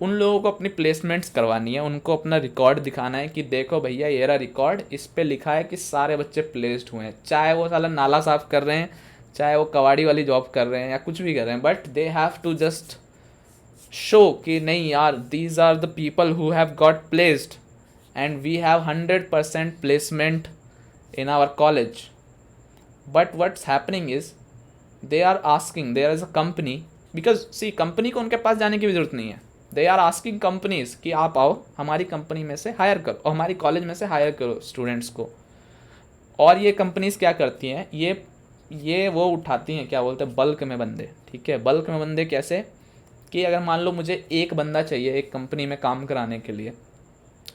उन लोगों को अपनी प्लेसमेंट्स करवानी है, उनको अपना रिकॉर्ड दिखाना है कि देखो भैया ये रहा रिकॉर्ड, इस पे लिखा है कि सारे बच्चे प्लेस्ड हुए हैं, चाहे वो साला नाला साफ़ कर रहे हैं, चाहे वो कबाड़ी वाली जॉब कर रहे हैं या कुछ भी कर रहे हैं, but they have to just show कि नहीं यार, these are the people who have got placed and we have 100% placement in our college. But what's happening is they are asking, there is a company, because see company को उनके पास जाने की भी ज़रूरत नहीं है. दे आर आस्किंग कंपनीज कि आप आओ हमारी कंपनी में से हायर करो और हमारी कॉलेज में से हायर करो स्टूडेंट्स को. और ये कंपनीज क्या करती हैं, ये वो उठाती हैं, क्या बोलते हैं, बल्क में बंदे. ठीक है, बल्क में बंदे कैसे कि अगर मान लो मुझे एक बंदा चाहिए एक कंपनी में काम कराने के लिए,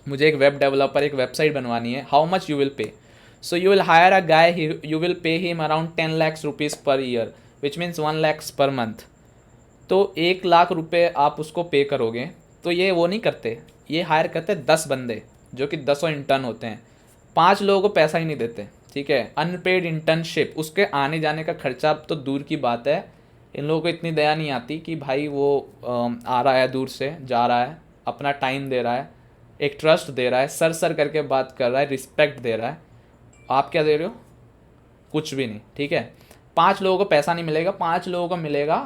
मुझे एक वेब डेवलपर, एक वेबसाइट बनवानी है, how much you will pay. So you will hire a guy, you will pay him around 10 lakhs rupees per year, which means 1 lakhs per month. तो 1 लाख रुपए आप उसको पे करोगे. तो ये वो नहीं करते, ये हायर करते 10 बंदे जो कि 10 इंटर्न होते हैं. 5 लोगों को पैसा ही नहीं देते. ठीक है, अनपेड इंटर्नशिप, उसके आने जाने का खर्चा तो दूर की बात है. इन लोगों को इतनी दया नहीं आती कि भाई वो आ रहा है दूर से, जा रहा है, अपना टाइम दे रहा है, एक ट्रस्ट दे रहा है, सर करके बात कर रहा है, रिस्पेक्ट दे रहा है. आप क्या दे रहे हो? कुछ भी नहीं. ठीक है, 5 लोगों को पैसा नहीं मिलेगा, 5 लोगों को मिलेगा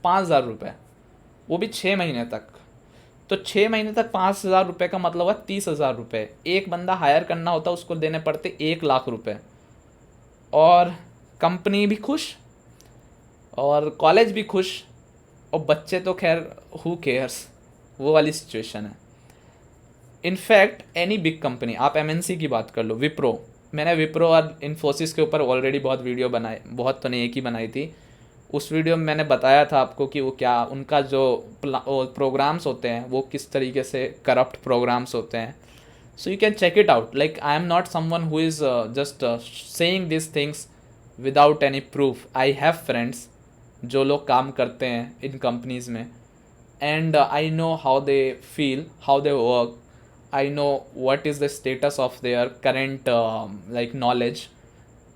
5,000 रुपये, वो भी 6 महीने तक. तो 6 महीने तक 5,000 रुपये का मतलब हुआ 30,000 रुपये. एक बंदा हायर करना होता, उसको देने पड़ते 1 लाख रुपये. और कंपनी भी खुश और कॉलेज भी खुश और बच्चे तो खैर हु केयर्स, वो वाली सिचुएशन है. इनफैक्ट एनी बिग कंपनी, आप एमएनसी की बात कर लो, विप्रो, मैंने विप्रो और इन्फोसिस के ऊपर ऑलरेडी बहुत वीडियो बनाए, बहुत तो नहीं, एक ही बनाई थी. उस वीडियो में मैंने बताया था आपको कि वो क्या, उनका जो प्रोग्राम्स होते हैं वो किस तरीके से करप्ट प्रोग्राम्स होते हैं. So you can check it out. Like I am not someone who is just saying this things without any proof. I have friends जो लोग काम करते हैं इन कंपनीज़ में, and I know how they feel, how they work. I know what is the status of their current like knowledge.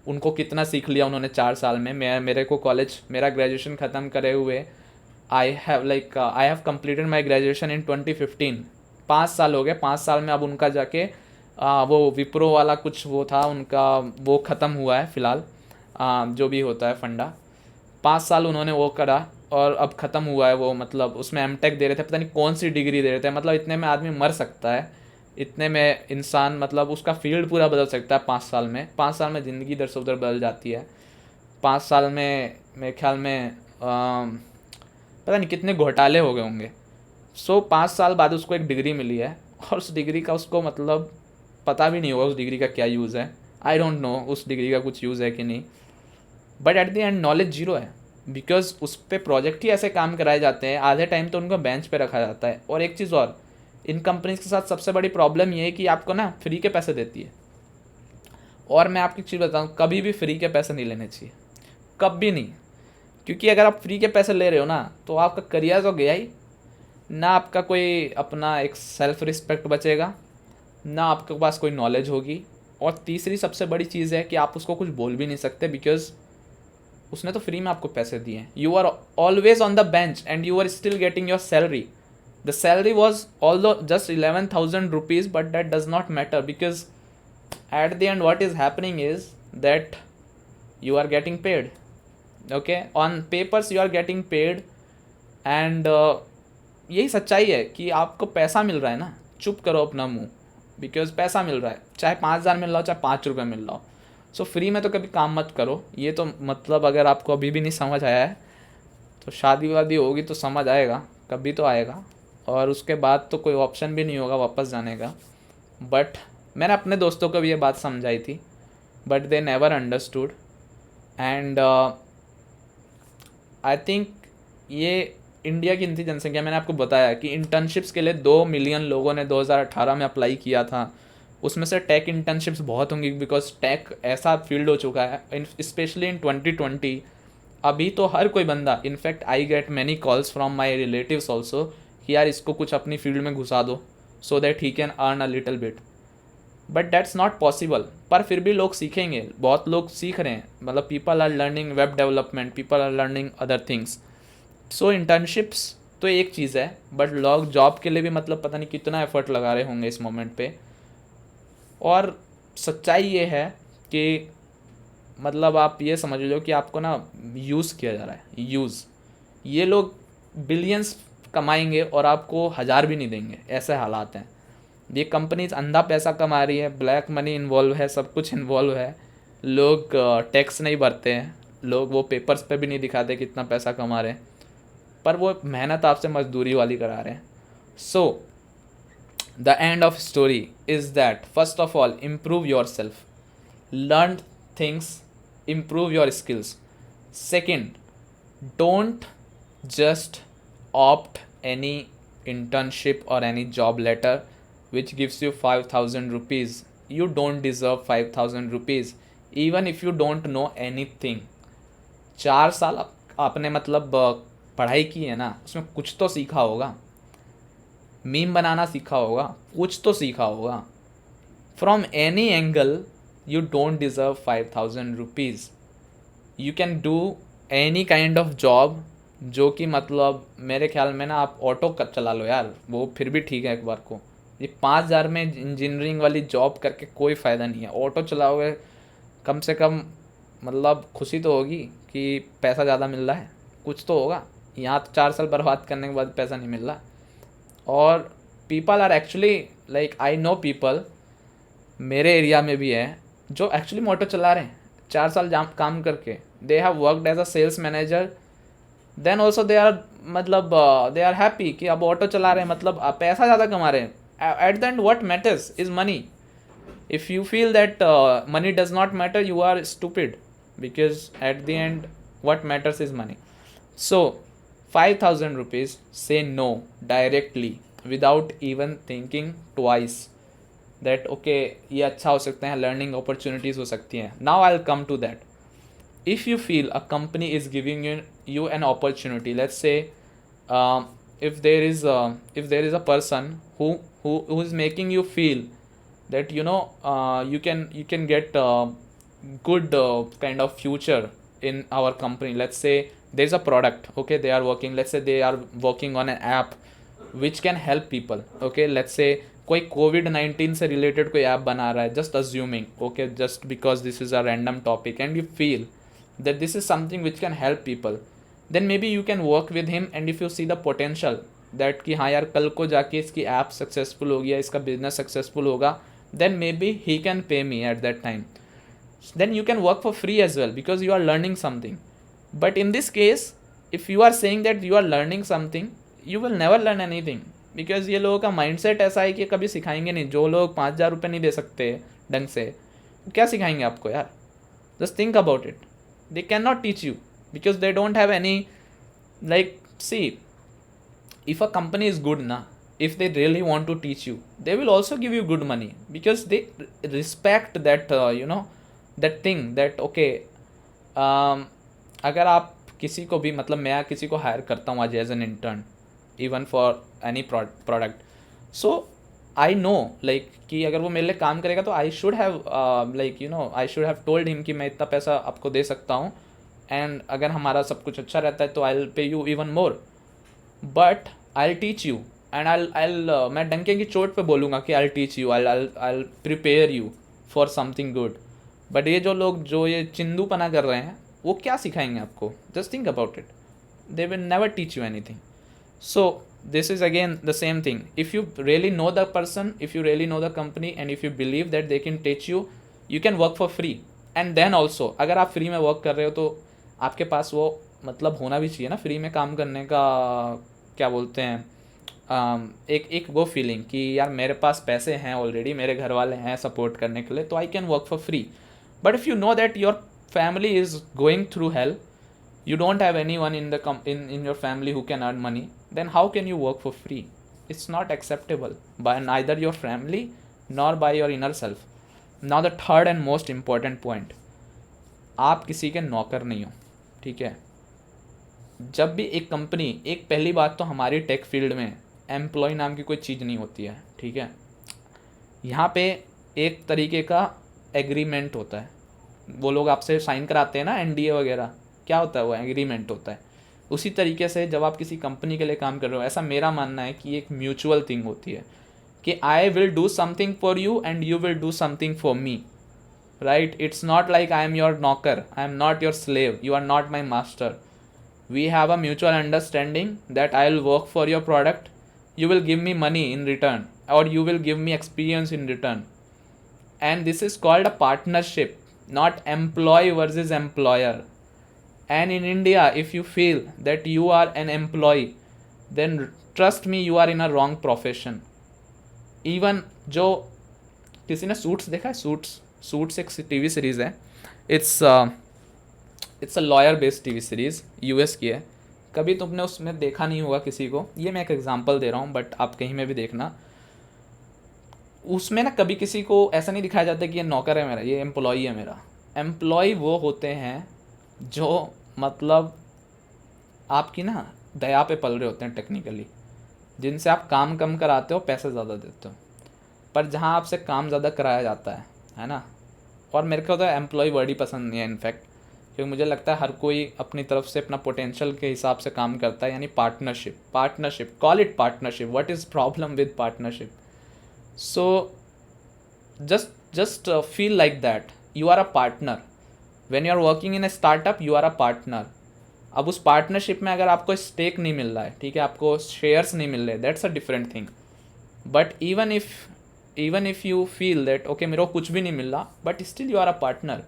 उनको कितना सीख लिया उन्होंने 4 साल में. मेरे को कॉलेज, मेरा ग्रेजुएशन ख़त्म करे हुए I have completed my graduation in 2015. 5 साल हो गए. 5 साल में अब उनका जाके वो विप्रो वाला कुछ वो था उनका, वो ख़त्म हुआ है फ़िलहाल, जो भी होता है फंडा. 5 साल उन्होंने वो करा और अब ख़त्म हुआ है वो. मतलब उसमें एमटेक दे रहे थे, पता नहीं कौन सी डिग्री दे रहे थे. मतलब इतने में आदमी मर सकता है, इतने में इंसान, मतलब उसका फील्ड पूरा बदल सकता है 5 साल में. 5 साल में ज़िंदगी इधर से उधर बदल जाती है. 5 साल में मेरे ख्याल में पता नहीं कितने घोटाले हो गए होंगे. 5 साल बाद उसको एक डिग्री मिली है और उस डिग्री का उसको मतलब पता भी नहीं होगा उस डिग्री का क्या यूज़ है. आई डोंट नो उस डिग्री का कुछ यूज़ है कि नहीं. But at the and knowledge zero है, बिकॉज उस पर प्रोजेक्ट ही ऐसे काम कराए जाते हैं. आधे टाइम तो उनको बेंच पे रखा जाता है. और एक चीज़ और, इन कंपनीज के साथ सबसे बड़ी प्रॉब्लम ये है कि आपको ना फ्री के पैसे देती है. और मैं आपकी चीज़ बताऊँ, कभी भी फ्री के पैसे नहीं लेने चाहिए, कभी नहीं. क्योंकि अगर आप फ्री के पैसे ले रहे हो ना, तो आपका करियर तो गया ही ना, आपका कोई अपना एक सेल्फ रिस्पेक्ट बचेगा ना, आपके पास कोई नॉलेज होगी. और तीसरी सबसे बड़ी चीज़ है कि आप उसको कुछ बोल भी नहीं सकते, बिकॉज उसने तो फ्री में आपको पैसे दिए हैं. You are always on the bench and you are still getting your salary. The salary was although just 11,000 rupees, but that does not matter, because at the end what is happening is that you are getting paid. Okay, on papers you are getting paid, and यही सच्चाई है कि आपको पैसा मिल रहा है ना, चुप करो अपना मुंह, बिकॉज पैसा मिल रहा है, चाहे 5,000 मिल रहा हो चाहे 5 रुपये मिल रहा हो. सो फ्री में तो कभी काम मत करो. ये तो मतलब अगर आपको अभी भी नहीं समझ आया है तो शादी वादी होगी तो समझ आएगा, कभी तो आएगा. और उसके बाद तो कोई ऑप्शन भी नहीं होगा वापस जाने का. बट मैंने अपने दोस्तों को भी ये बात समझाई थी, but they never understood. And I think ये इंडिया की इतनी जनसंख्या, मैंने आपको बताया कि इंटर्नशिप्स के लिए 2 मिलियन लोगों ने 2018 में अप्लाई किया था. उसमें से टेक इंटर्नशिप्स बहुत होंगी, बिकॉज टेक ऐसा फील्ड हो चुका है, स्पेशली इन 2020. अभी तो हर कोई बंदा, in fact I get many calls from my relatives also कि यार इसको कुछ अपनी फील्ड में घुसा दो so that he can earn a little bit. But that's not possible. पर फिर भी लोग सीखेंगे, बहुत लोग सीख रहे हैं. मतलब people are learning web development, people are learning other things. So internships तो एक चीज़ है, बट लोग जॉब के लिए भी मतलब पता नहीं कितना एफर्ट लगा रहे होंगे इस मोमेंट पे. और सच्चाई ये है कि मतलब आप ये समझ लो कि आपको ना यूज़ किया जा रहा है. यूज़, ये लोग बिलियंस कमाएंगे और आपको 1000 भी नहीं देंगे, ऐसे हालात हैं। ये कंपनीज अंधा पैसा कमा रही है, ब्लैक मनी इन्वॉल्व है, सब कुछ इन्वॉल्व है। लोग टैक्स नहीं भरते हैं, लोग वो पेपर्स पे भी नहीं दिखाते कितना पैसा कमा रहे हैं, पर वो मेहनत आपसे मजदूरी वाली करा रहे हैं। So the end of story is that first of all improve your self, learn things, improve your skills. Second, don't just opt any internship or any job letter which gives you 5,000 rupees. You don't deserve 5,000 rupees even if you don't know anything. 4 साल आपने मतलब पढ़ाई की है ना, उसमें कुछ तो सीखा होगा, मीम बनाना सीखा होगा, कुछ तो सीखा होगा। From any angle you don't deserve 5,000 rupees. You can do any kind of job जो कि मतलब मेरे ख्याल में ना आप ऑटो चला लो यार, वो फिर भी ठीक है एक बार को। ये 5,000 में इंजीनियरिंग वाली जॉब करके कोई फ़ायदा नहीं है। ऑटो चलाओगे कम से कम मतलब खुशी तो होगी कि पैसा ज़्यादा मिल रहा है, कुछ तो होगा। यहाँ तो 4 साल बर्बाद करने के बाद पैसा नहीं मिल रहा। और people are actually like, I know people मेरे एरिया में भी है जो एक्चुअली ऑटो चला रहे हैं 4 साल काम करके। They have worked as a sales manager, then also they are मतलब दे आर हैप्पी कि अब ऑटो चला रहे हैं, मतलब पैसा ज़्यादा कमा रहे हैं। At the end what matters is money. If you feel that money does not matter, you are stupid, because at the end what matters is money. So 5,000 rupees, say no directly without even thinking twice. That okay ये अच्छा हो सकता है, learning opportunities हो सकती हैं। Now I will come to that. If you feel a company is giving you an opportunity, let's say if there is a person who is making you feel that you can get good kind of future in our company. Let's say there's a product, okay, they are working, let's say they are working on an app which can help people, okay, let's say कोई COVID-19 से related कोई app बना रहा है, just assuming, okay, just because this is a random topic and you feel that this is something which can help people, then may be you can work with him. And if you see the potential that कि हाँ यार कल को जाके इसकी app successful होगी या इसका बिजनेस सक्सेसफुल होगा, then may be he can pay me at that time. then you can work for free as well because you are learning something. But in this case, if you are saying that you are learning something, you will never learn anything because ये लोगों का mindset ऐसा है कि कभी सिखाएंगे नहीं। जो लोग 5,000 रुपये नहीं दे सकते ढंग से, क्या सिखाएंगे आपको यार? Just think about it. They cannot teach you because they don't have any, like, see, if a company is good na, if they really want to teach you, they will also give you good money because they respect that that thing that okay, अगर आप किसी को भी, मतलब मैं किसी को higher करता हूँ आज as an intern even for any product, so I know like कि अगर वो मेरे लिए काम करेगा तो I should have I should have told him कि मैं इतना पैसा आपको दे सकता हूँ, एंड अगर हमारा सब कुछ अच्छा रहता है तो I will pay you even more, but I will teach you and मैं डंके की चोट पे बोलूँगा कि I will teach you, I will prepare you for something good. But ये जो लोग जो ये चिंदूपना कर रहे हैं वो क्या सिखाएंगे आपको? Just think about it, they will never teach you anything. So this is again the same thing. If you really know the person, if you really know the company, and if you believe that they can teach you, you can work for free. And then also अगर आप free में work कर रहे हो तो आपके पास वो मतलब होना भी चाहिए ना फ्री में काम करने का, क्या बोलते हैं, एक वो फीलिंग कि यार मेरे पास पैसे हैं ऑलरेडी, मेरे घर वाले हैं सपोर्ट करने के लिए, तो I can work for free. But if you know that your family is going through hell, you don't have anyone in your family who can earn money, then how can you work for free? It's not acceptable by neither your family nor by your inner self. Now the third and most important point, आप किसी के नौकर नहीं हो, ठीक है? जब भी एक कंपनी, एक पहली बात तो हमारी टेक फील्ड में एम्प्लॉय नाम की कोई चीज़ नहीं होती है, ठीक है? यहाँ पे एक तरीके का एग्रीमेंट होता है, वो लोग आपसे साइन कराते हैं ना, NDA वगैरह, क्या होता है वो एग्रीमेंट होता है। उसी तरीके से जब आप किसी कंपनी के लिए काम कर रहे हो, ऐसा मेरा मानना है कि एक म्यूचुअल थिंग होती है कि I will do something for you and you will do something for me, right? It's not like I am your नौकर, I am not your slave, you are not my master. We have a mutual understanding that I will work for your product, you will give me money in return, or you will give me experience in return. And this is called a partnership, not employee versus employer. And in India, if you feel that you are an employee, then trust me, you are in a wrong profession. Even जो किसी ने suits देखा है, suits एक TV series है. It's it's a lawyer based TV series, US की है. कभी तुमने उसमें देखा नहीं होगा किसी को, ये मैं एक एग्जांपल दे रहा हूँ, बट आप कहीं में भी देखना. उसमें ना कभी किसी को ऐसा नहीं दिखाया जाता कि ये नौकर है मेरा, ये एम्प्लॉई है मेरा. एम्प्लॉय वो होते हैं जो मतलब आपकी ना दया पे पल रहे होते हैं टेक्निकली, जिनसे आप काम कम कराते हो, पैसे ज़्यादा देते हो. पर जहाँ आपसे काम ज़्यादा कराया जाता है ना. और मेरे को तो एम्प्लॉय वर्ड ही पसंद नहीं है इनफैक्ट, क्योंकि मुझे लगता है हर कोई अपनी तरफ से अपना पोटेंशियल के हिसाब से काम करता है. यानी partnership, call it partnership. What is problem with partnership? So just feel like that you are a partner. when you are working in a startup, you are a partner. अब उस पार्टनरशिप में अगर आपको स्टेक नहीं मिल रहा है, ठीक है, आपको शेयर्स नहीं मिल रहे, that's a different thing. But even if you feel that okay मेरे को कुछ भी नहीं मिल रहा, but still you are a partner,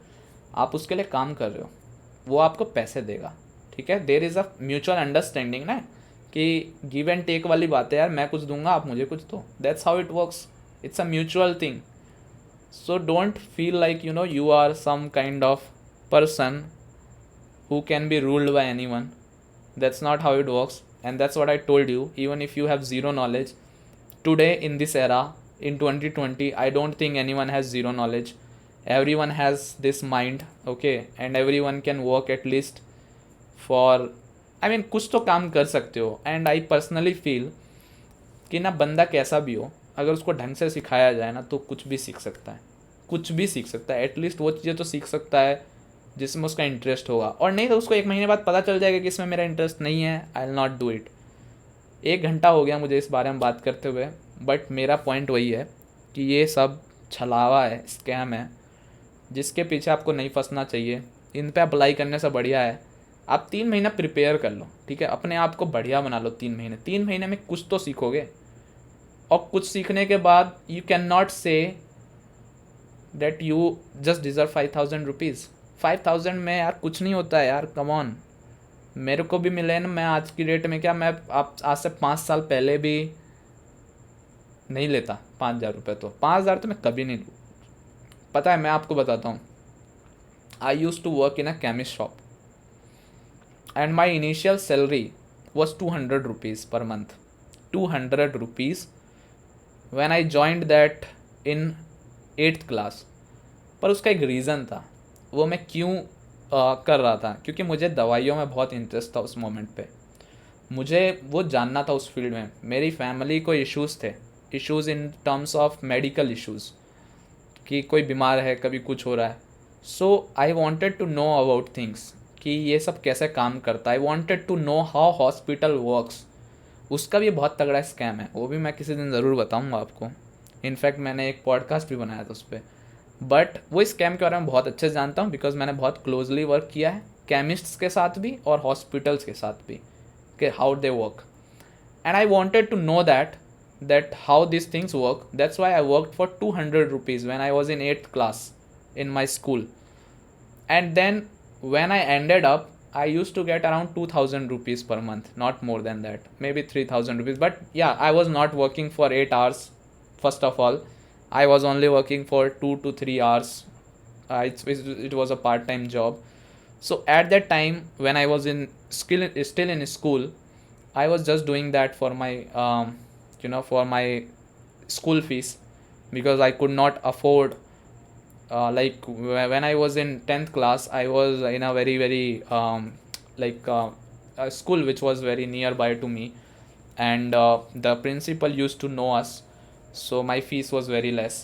आप उसके लिए काम कर रहे हो, वो आपको पैसे देगा. ठीक है, there is a mutual understanding ना, कि गिव एंड टेक वाली बात है यार. मैं कुछ दूंगा, आप मुझे कुछ दो. That's how it works. It's a mutual thing. So don't feel like you are some kind of person who can be ruled by anyone. That's not how it works, and that's what I told you. Even if you have zero knowledge today in this era, in 2020, I don't think anyone has zero knowledge. Everyone has this mind, okay, and everyone can work at least for, कुछ तो काम कर सकते हो. And I personally feel कि ना बंदा कैसा भी हो, अगर उसको ढंग से सिखाया जाए ना, तो कुछ भी सीख सकता है. एटलीस्ट वो चीज़ें तो सीख सकता है जिसमें उसका इंटरेस्ट होगा. और नहीं तो उसको 1 महीने बाद पता चल जाएगा कि इसमें मेरा इंटरेस्ट नहीं है, I will not do it. 1 घंटा हो गया मुझे इस बारे में बात करते हुए, बट मेरा पॉइंट वही है कि ये सब छलावा है, स्कैम है, जिसके पीछे आपको नहीं फंसना चाहिए. इन पर अप्लाई करने से बढ़िया है आप 3 महीना प्रिपेयर कर लो. ठीक है, अपने आप को बढ़िया बना लो. 3 महीने में कुछ तो सीखोगे. और कुछ सीखने के बाद you can not say that you just deserve 5,000 rupees. 5,000 में यार कुछ नहीं होता है यार, कम ऑन. मेरे को भी मिले ना, मैं आज की डेट में क्या, मैं आप आज से 5 साल पहले भी नहीं लेता 5,000 रुपये. तो 5,000 तो मैं कभी नहीं लूँ. पता है, मैं आपको बताता हूँ. I use to work in a chemist shop and my initial salary was 200 rupees per month. 200 rupees when I joined that in 8th class. पर उसका एक रीज़न था, वो मैं क्यों कर रहा था, क्योंकि मुझे दवाइयों में बहुत इंटरेस्ट था उस मोमेंट पे. मुझे वो जानना था उस फील्ड में. मेरी फैमिली को इश्यूज़ थे, issues in terms of medical issues, कि कोई बीमार है, कभी कुछ हो रहा है. So I wanted to know about things, कि ये सब कैसे काम करता है. I wanted to know how hospital works. उसका भी बहुत तगड़ा स्कैम है, वो भी मैं किसी दिन ज़रूर बताऊंगा आपको. इनफैक्ट मैंने एक पॉडकास्ट भी बनाया था उस पर. बट वो स्कैम के बारे में बहुत अच्छे से जानता हूँ, बिकॉज मैंने बहुत क्लोजली वर्क किया है केमिस्ट्स के साथ भी और हॉस्पिटल्स के साथ भी, कि how they work. And I wanted to know that how this things work. That's why I work for 200 rupees when I was in 8th class in my school. And then when I ended up, I used to get around 2,000 rupees per month, not more than that, maybe 3,000 rupees. But yeah, I was not working for 8 hours. First of all, I was only working for 2 to 3 hours. It was a part-time job. So at that time, when I was still in school, I was just doing that for my for my school fees, because I could not afford. Like when I was in 10th class, I was in a very a school which was very nearby to me, and the principal used to know us, so my fees was very less.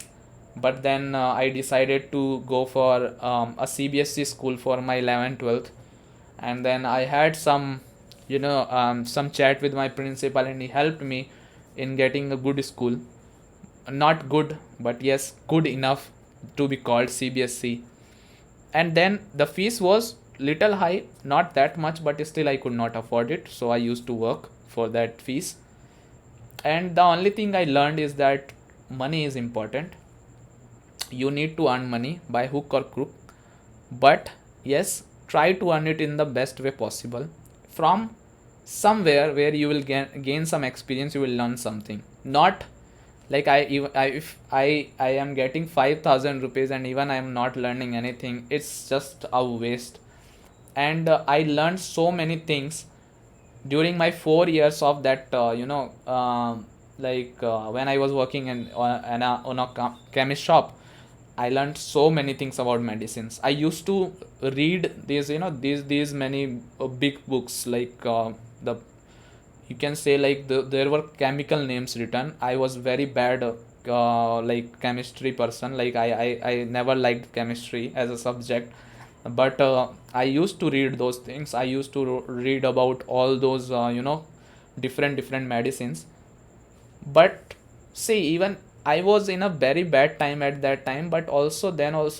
But then I decided to go for a CBSE school for my 11th 12th, and then I had some chat with my principal, and he helped me in getting a good school. Not good, but yes, good enough to be called CBSE. And then the fees was little high, not that much, but still I could not afford it, so I used to work for that fees. And the only thing I learned is that money is important. You need to earn money by hook or crook, but yes, try to earn it in the best way possible, from somewhere where you will gain some experience, you will learn something. Not like if I am getting 5,000 rupees and even I am not learning anything, it's just a waste. And I learned so many things during my 4 years of that when I was working on a chemist shop. I learned so many things about medicines. I used to read these many big books, like the you can say, like there were chemical names written. I was very bad like chemistry person. Like I never liked chemistry as a subject, but I used to read those things. I used to read about all those different medicines. But see, even I was in a very bad time at that time, but also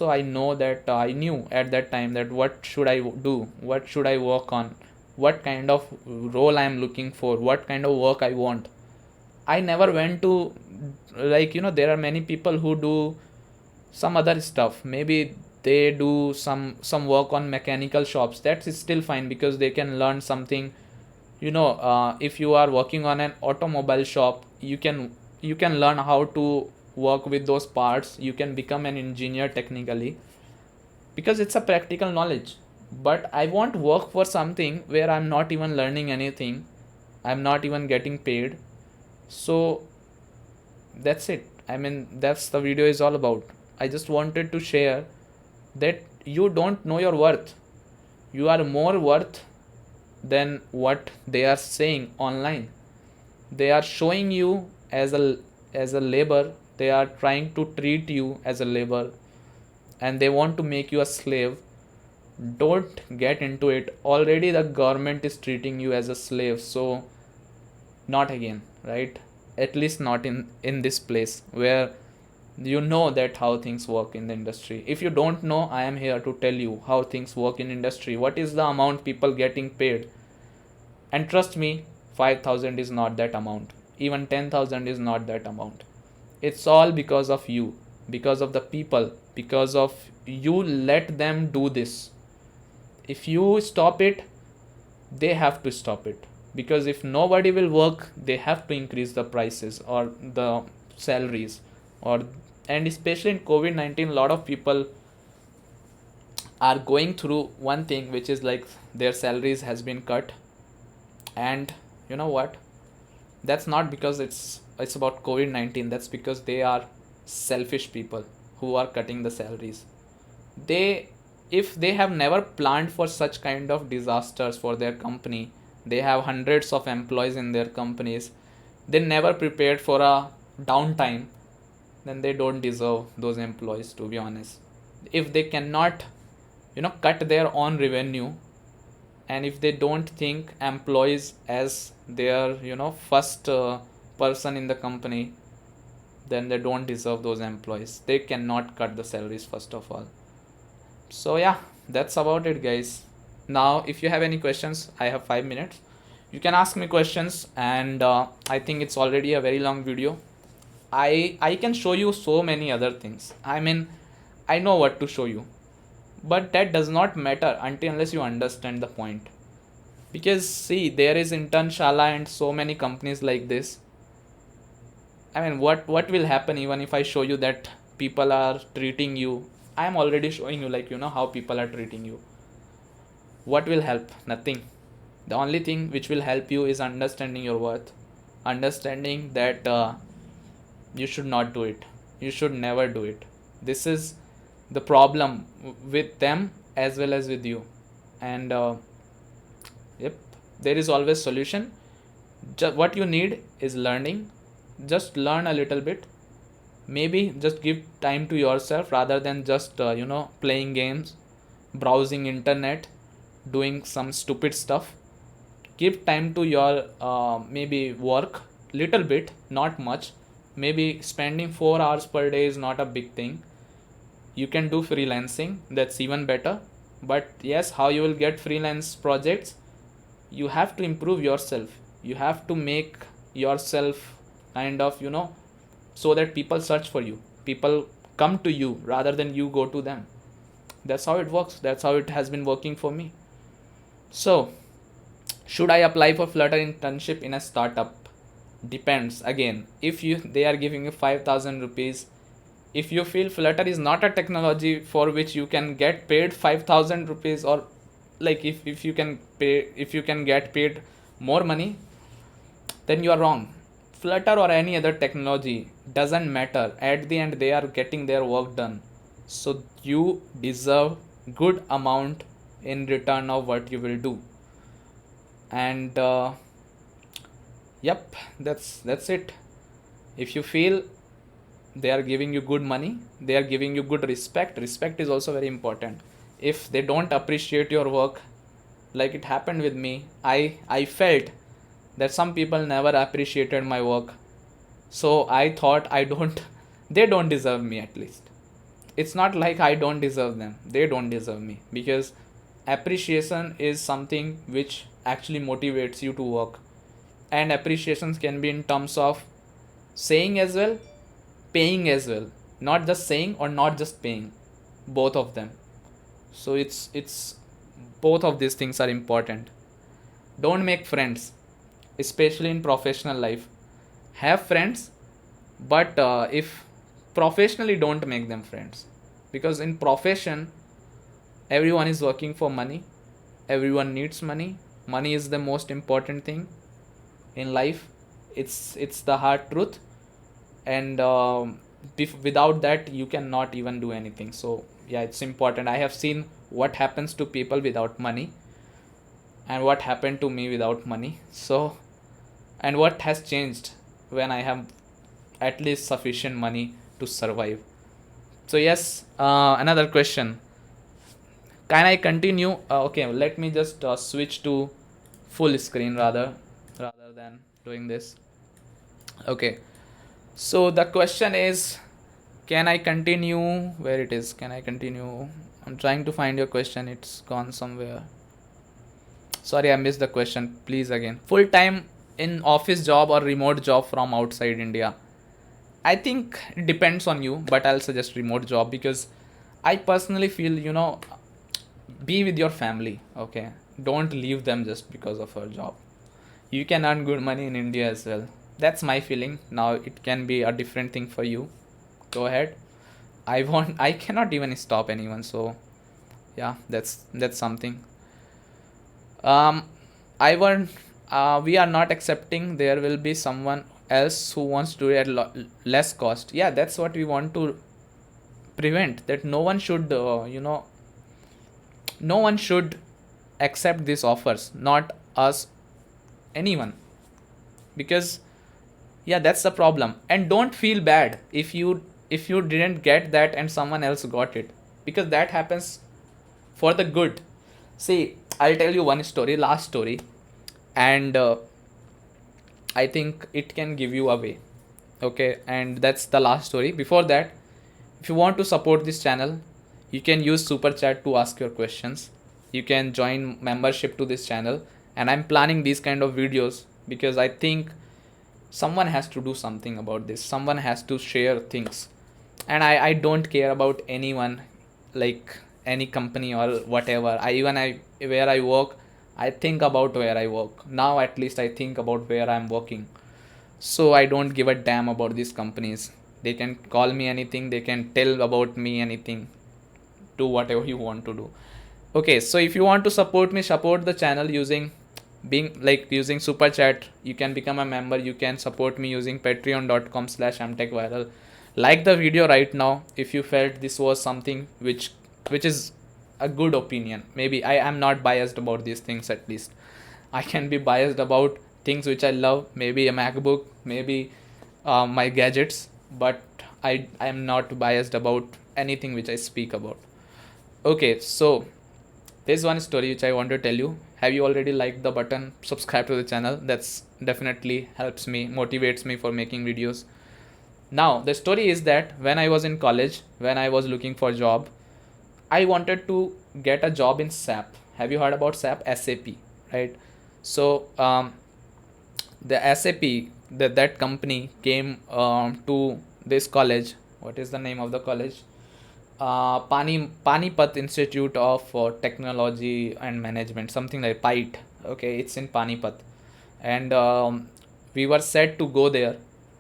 I know that I knew at that time that what should I do, what should I work on, what kind of role I am looking for, what kind of work I want. I never went to, like, there are many people who do some other stuff. Maybe they do some work on mechanical shops. That's still fine, because they can learn something. If you are working on an automobile shop, you can learn how to work with those parts. You can become an engineer technically, because it's a practical knowledge. But I won't work for something where I'm not even learning anything, I'm not even getting paid. So that's it. I mean, that's the video is all about. I just wanted to share that you don't know your worth. You are more worth than what they are saying online. They are showing you as a labor. They are trying to treat you as a labor, and they want to make you a slave. Don't get into it. Already the government is treating you as a slave, so not again, right? At least not in this place where you know that how things work in the industry. If you don't know, I am here to tell you how things work in industry, what is the amount people getting paid. And trust me, 5,000 is not that amount, even 10,000 is not that amount. It's all because of you, because of the people, because of you let them do this. If you stop it, they have to stop it, because if nobody will work, they have to increase the prices or the salaries. And especially in COVID-19, a lot of people are going through one thing, which is like their salaries has been cut. And you know what, that's not because it's about COVID-19. That's because they are selfish people who are cutting the salaries. If they have never planned for such kind of disasters for their company, they have hundreds of employees in their companies, they never prepared for a downtime, then they don't deserve those employees, to be honest. If they cannot cut their own revenue, and if they don't think employees as their first person in the company, then they don't deserve those employees. They cannot cut the salaries first of all. So yeah, that's about it, guys. Now if you have any questions, I have 5 minutes, you can ask me questions. And I think it's already a very long video. I can show you so many other things. I mean, I know what to show you, but that does not matter unless you understand the point. Because see, there is Internshala and so many companies like this. I mean, what will happen even if I show you that people are treating you? I am already showing you, like, how people are treating you. What will help? Nothing. The only thing which will help you is understanding your worth, understanding that you should not do it, you should never do it. This is the problem with them as well as with you. And yep, there is always solution. What you need is learning. Just learn a little bit. Maybe just give time to yourself rather than just playing games, browsing internet, doing some stupid stuff. Give time to your maybe work little bit, not much. Maybe spending 4 hours per day is not a big thing. You can do freelancing, that's even better. But yes, how you will get freelance projects, you have to improve yourself. You have to make yourself kind of, so that people search for you, people come to you rather than you go to them. That's how it works. That's how it has been working for me. So should I apply for Flutter internship in a startup? Depends. Again, if they are giving you 5,000 rupees, if you feel Flutter is not a technology for which you can get paid 5,000 rupees, or like if you can pay, if you can get paid more money, then you are wrong. Flutter or any other technology doesn't matter. At the end, they are getting their work done. So you deserve good amount in return of what you will do. And yep, that's it. If you feel they are giving you good money, they are giving you good respect. Respect is also very important. If they don't appreciate your work, like it happened with me, I felt that some people never appreciated my work. So I thought they don't deserve me at least. It's not like I don't deserve them. They don't deserve me, because appreciation is something which actually motivates you to work. And appreciations can be in terms of saying as well, paying as well. Not just saying or not just paying. Both of them. So it's both of these things are important. Don't make friends, especially in professional life. Have friends, but if professionally, don't make them friends, because in profession everyone is working for money, everyone needs money. Money is the most important thing in life. It's the hard truth. And without that you cannot even do anything. So yeah, it's important. I have seen what happens to people without money and what happened to me without money. So, and what has changed when I have at least sufficient money to survive. So yes, another question. Can I continue? Okay, let me just switch to full screen rather than doing this. Okay, so the question is, can I continue? Where it is? Can I continue? I'm trying to find your question. It's gone somewhere. Sorry, I missed the question. Please again. Full time in office job or remote job from outside India? I think it depends on you, but I'll suggest remote job, because I personally feel, be with your family. Okay, don't leave them just because of a job. You can earn good money in India as well. That's my feeling. Now it can be a different thing for you. Go ahead. I cannot even stop anyone. So yeah, that's something. I want. We are not accepting. There will be someone else who wants to do it at less cost. Yeah, that's what we want to prevent. That no one should, no one should accept these offers. Not us, anyone. Because yeah, that's the problem. And don't feel bad if you didn't get that and someone else got it, because that happens for the good. See, I'll tell you one story, last story, and I think it can give you away. Okay, and that's the last story. Before that, if you want to support this channel, you can use super chat to ask your questions. You can join membership to this channel, and I'm planning these kind of videos because I think someone has to do something about this. Someone has to share things, and I don't care about anyone, like any company or whatever. Where I work, I think about where I work. Now at least I think about where I'm working. So I don't give a damn about these companies. They can call me anything, they can tell about me anything. Do whatever you want to do. Okay, so if you want to support me, support the channel using using super chat. You can become a member. You can support me using patreon.com/amtechviral. Like the video right now if you felt this was something which is a good opinion. Maybe I am not biased about these things. At least I can be biased about things which I love, maybe a MacBook, maybe my gadgets, but I am not biased about anything which I speak about. Okay, so there's one story which I want to tell you. Have you already liked the button, subscribe to the channel? That's definitely helps me, motivates me for making videos. Now the story is that when I was in college, when I was looking for a job, I wanted to get a job in SAP. Have you heard about SAP? SAP, right? So the SAP, that company came to this college. What is the name of the college? Panipat Institute of Technology and Management, something like PITE. Okay, it's in Panipat, and we were set to go there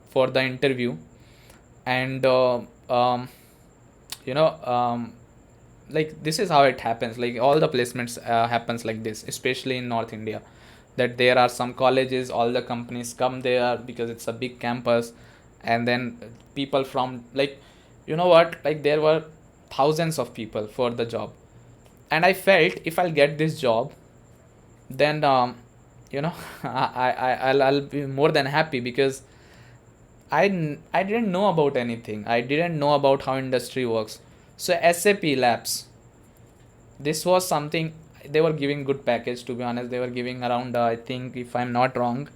for the interview, and you know like this is how it happens. Like all the placements happens like this, especially in North India, that there are some colleges, all the companies come there because it's a big campus, and then people from like, you know what, like there were thousands of people for the job, and I felt if I'll get this job, then you know I'll be more than happy, because I didn't know about anything. I didn't know about how industry works. So SAP Labs, this was something, they were giving good package, to be honest. They were giving around I think, if I'm not wrong,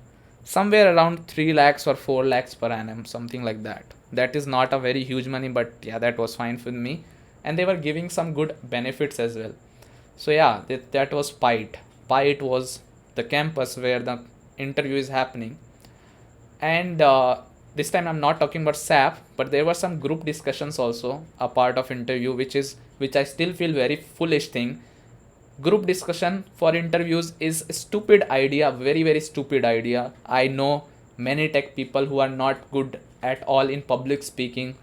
somewhere around 3 lakhs or 4 lakhs per annum, something like that. That is not a very huge money, but yeah, that was fine with me. And they were giving some good benefits as well. So yeah, that was PITE. PITE was the campus where the interview is happening. And this time I'm not talking about SAP, but there were some group discussions also a part of interview, which I still feel very foolish thing. Group discussion for interviews is a stupid idea, very very stupid idea. I know many tech people who are not good at all in public speaking.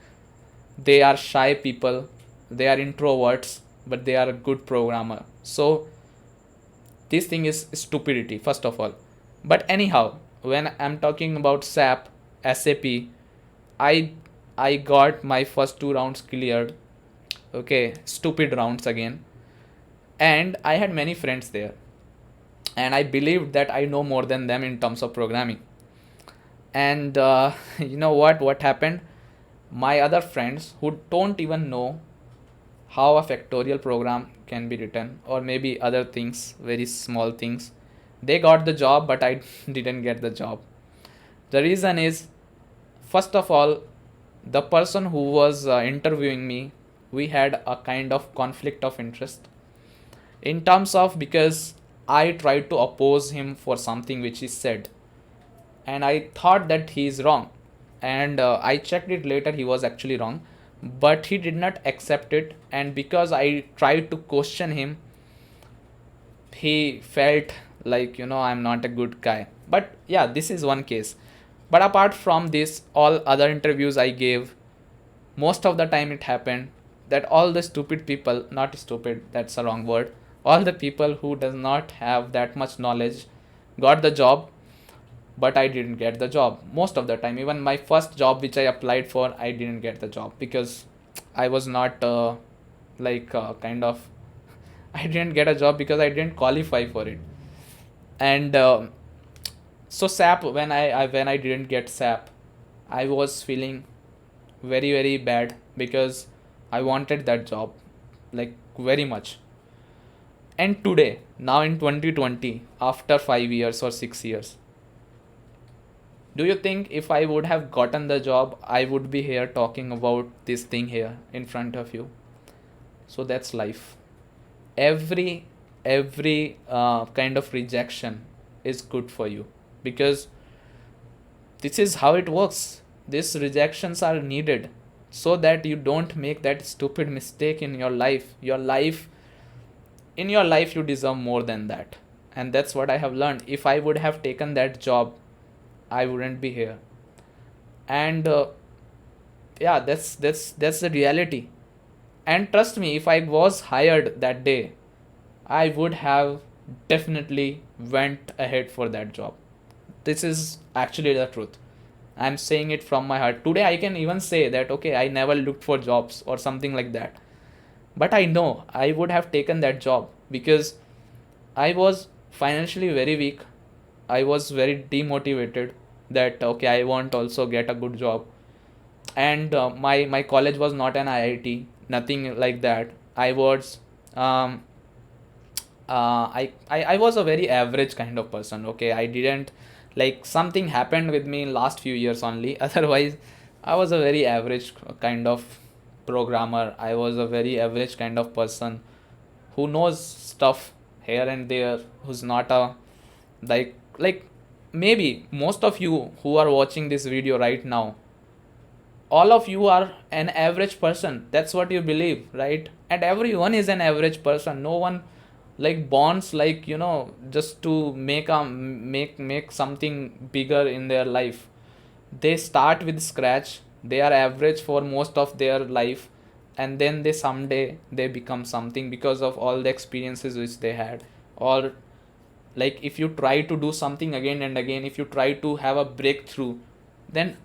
They are shy people, they are introverts, but they are a good programmer. So this thing is stupidity, first of all. But anyhow, when I'm talking about SAP, I got my first 2 rounds cleared. Okay, stupid rounds again. And I had many friends there, and I believed that I know more than them in terms of programming. And you know what happened? My other friends who don't even know how a factorial program can be written, or maybe other things, very small things, they got the job, but I didn't get the job. The reason is, first of all, the person who was interviewing me, we had a kind of conflict of interest, in terms of, because I tried to oppose him for something which he said, and I thought that he is wrong, and I checked it later, he was actually wrong, but he did not accept it. And because I tried to question him, he felt like, I'm not a good guy. But yeah, this is one case. But apart from this, all other interviews I gave, most of the time it happened that all the stupid people, not stupid, that's a wrong word, all the people who does not have that much knowledge got the job, but I didn't get the job most of the time. Even my first job which I applied for, I didn't get the job because I was not kind of I didn't get a job because I didn't qualify for it. And so SAP, when I didn't get SAP, I was feeling very very bad, because I wanted that job like very much. And today, now in 2020, after 5 years or 6 years, do you think if I would have gotten the job, I would be here talking about this thing here in front of you? So that's life. Every kind of rejection is good for you, because this is how it works. These rejections are needed so that you don't make that stupid mistake in your life. In your life you deserve more than that, and that's what I have learned. If I would have taken that job, I wouldn't be here. And yeah, that's the reality. And trust me, if I was hired that day, I would have definitely went ahead for that job. This is actually the truth. I'm saying it from my heart. Today I can even say that, okay, I never looked for jobs or something like that, but I know I would have taken that job, because I was financially very weak. I was very demotivated that, okay, I want also get a good job. And my college was not an IIT, nothing like that. I was I was a very average kind of person. Okay, I didn't, like, something happened with me in last few years only. Otherwise, I was a very average kind of programmer. I was a very average kind of person who knows stuff here and there, who's not a like maybe most of you who are watching this video right now, all of you are an average person. That's what you believe, right? And everyone is an average person. No one like bonds like, just to make something bigger in their life. They start with scratch. They are average for most of their life, and then they someday they become something because of all the experiences which they had. Or like if you try to do something again and again, if you try to have a breakthrough, then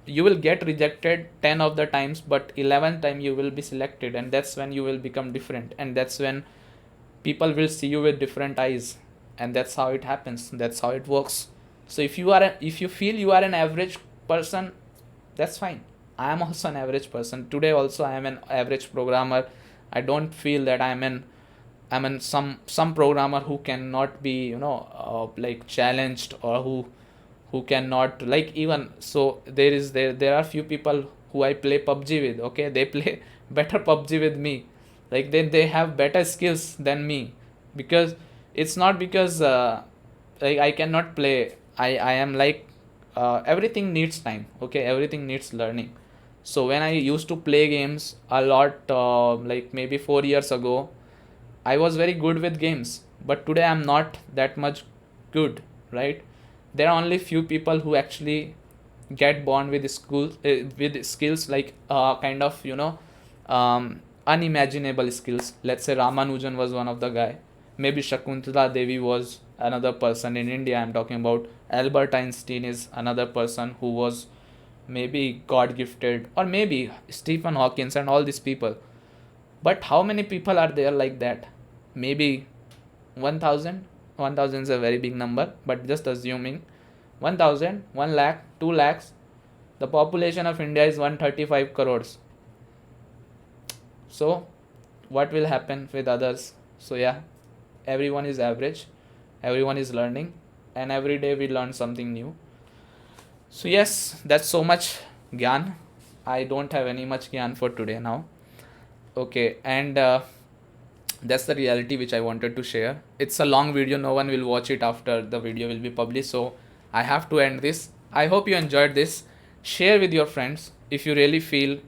you will get rejected 10 of the times, but 11th time you will be selected, and that's when you will become different, and that's when people will see you with different eyes. And that's how it happens, that's how it works. So if you feel you are an average person, that's fine. I am also an average person. Today also I am an average programmer. I don't feel that I'm in some programmer who cannot be like challenged, or who cannot, like, even so there are few people who I play PUBG with. Okay, they play better PUBG with me. Like they have better skills than me, because it's not because like I cannot play. I am like, everything needs time. Okay, everything needs learning. So when I used to play games a lot, like maybe 4 years ago, I was very good with games, but today I'm not that much good, right? There are only few people who actually get born with skills like kind of unimaginable skills. Let's say Ramanujan was one of the guy. Maybe Shakuntala Devi was another person. In India, I'm talking about Albert Einstein is another person who was maybe God gifted, or maybe Stephen Hawkins and all these people. But how many people are there like that? Maybe 1000. 1000 is a very big number, but just assuming 1000, 1 lakh, 2 lakhs. The population of India is 135 crores. So what will happen with others? So yeah, everyone is average, everyone is learning, and every day we learn something new. So yes, that's so much gyan. I don't have any much gyan for today now. Okay, and that's the reality which I wanted to share. It's a long video, no one will watch it after the video will be published, so I have to end this. I hope you enjoyed this. Share with your friends if you really feel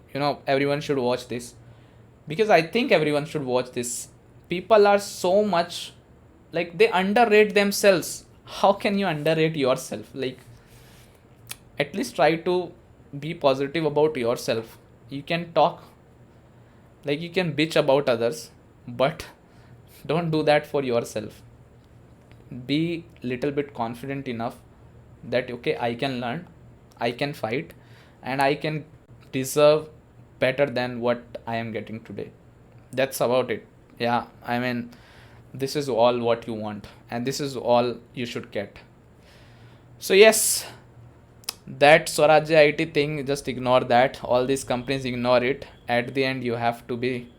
everyone should watch this, because I think everyone should watch this. People are so much like they underrate themselves. How can you underrate yourself? Like, at least try to be positive about yourself. You can talk, like you can bitch about others, but don't do that for yourself. Be little bit confident enough that okay, I can learn, I can fight, and I can deserve better than what I am getting today. That's about it. Yeah, I mean, this is all what you want, and this is all you should get. So yes, that Swarajya IT thing, just ignore that. All these companies, ignore it. At the end, you have to be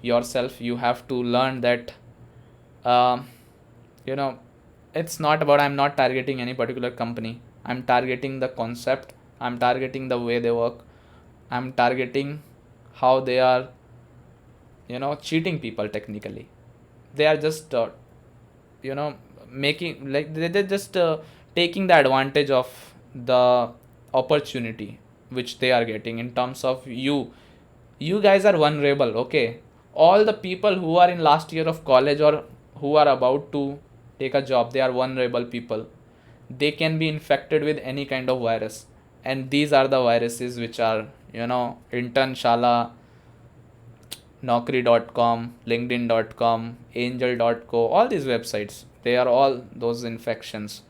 yourself. You have to learn that um, you know it's not about, I'm not targeting any particular company. I'm targeting the concept. I'm targeting the way they work. I'm targeting how they are cheating people. Technically, they are just you know making, like they're just taking the advantage of the opportunity which they are getting. In terms of you guys are vulnerable. Okay, all the people who are in last year of college, or who are about to take a job, they are vulnerable people. They can be infected with any kind of virus, and these are the viruses which are Intern Shala, Naukri.com, LinkedIn.com, Angel.co, all these websites, they are all those infections.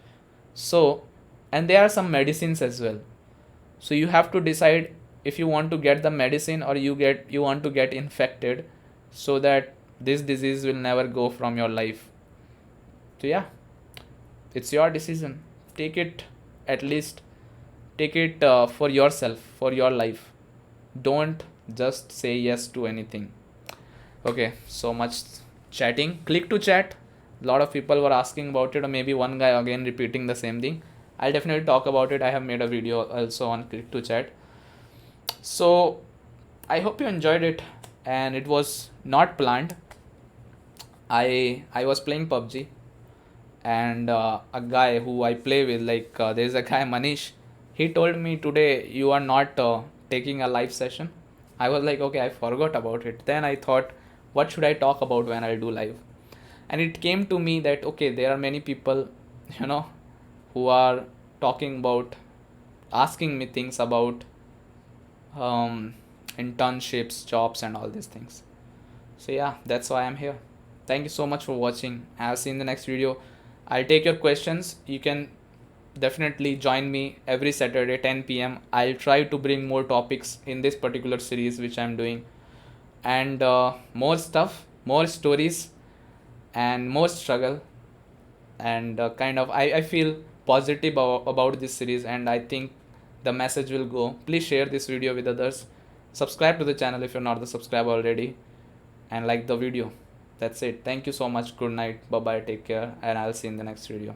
So, and there are some medicines as well. So you have to decide if you want to get the medicine, or you want to get infected, so that this disease will never go from your life. So yeah, it's your decision. Take it, at least take it for yourself, for your life. Don't just say yes to anything. Okay, so much chatting. Click to chat. A lot of people were asking about it, or maybe one guy again repeating the same thing. I'll definitely talk about it. I have made a video also on click to chat. So I hope you enjoyed it, and it was not planned. I was playing PUBG, and a guy who I play with, like there's a guy Manish. He told me today you are not taking a live session. I was like, okay, I forgot about it. Then I thought, what should I talk about when I do live? And it came to me that okay, there are many people, you know, who are talking about, asking me things about um, internships, jobs, and all these things. So yeah, that's why I'm here. Thank you so much for watching. I'll see you in the next video. I'll take your questions. You can definitely join me every Saturday 10 p.m. I'll try to bring more topics in this particular series which I'm doing, and more stuff, more stories, and more struggle, and kind of I feel positive about this series, and I think the message will go. Please share this video with others. Subscribe to the channel if you're not the subscriber already, and like the video. That's it. Thank you so much. Good night. Bye bye. Take care, and I'll see you in the next video.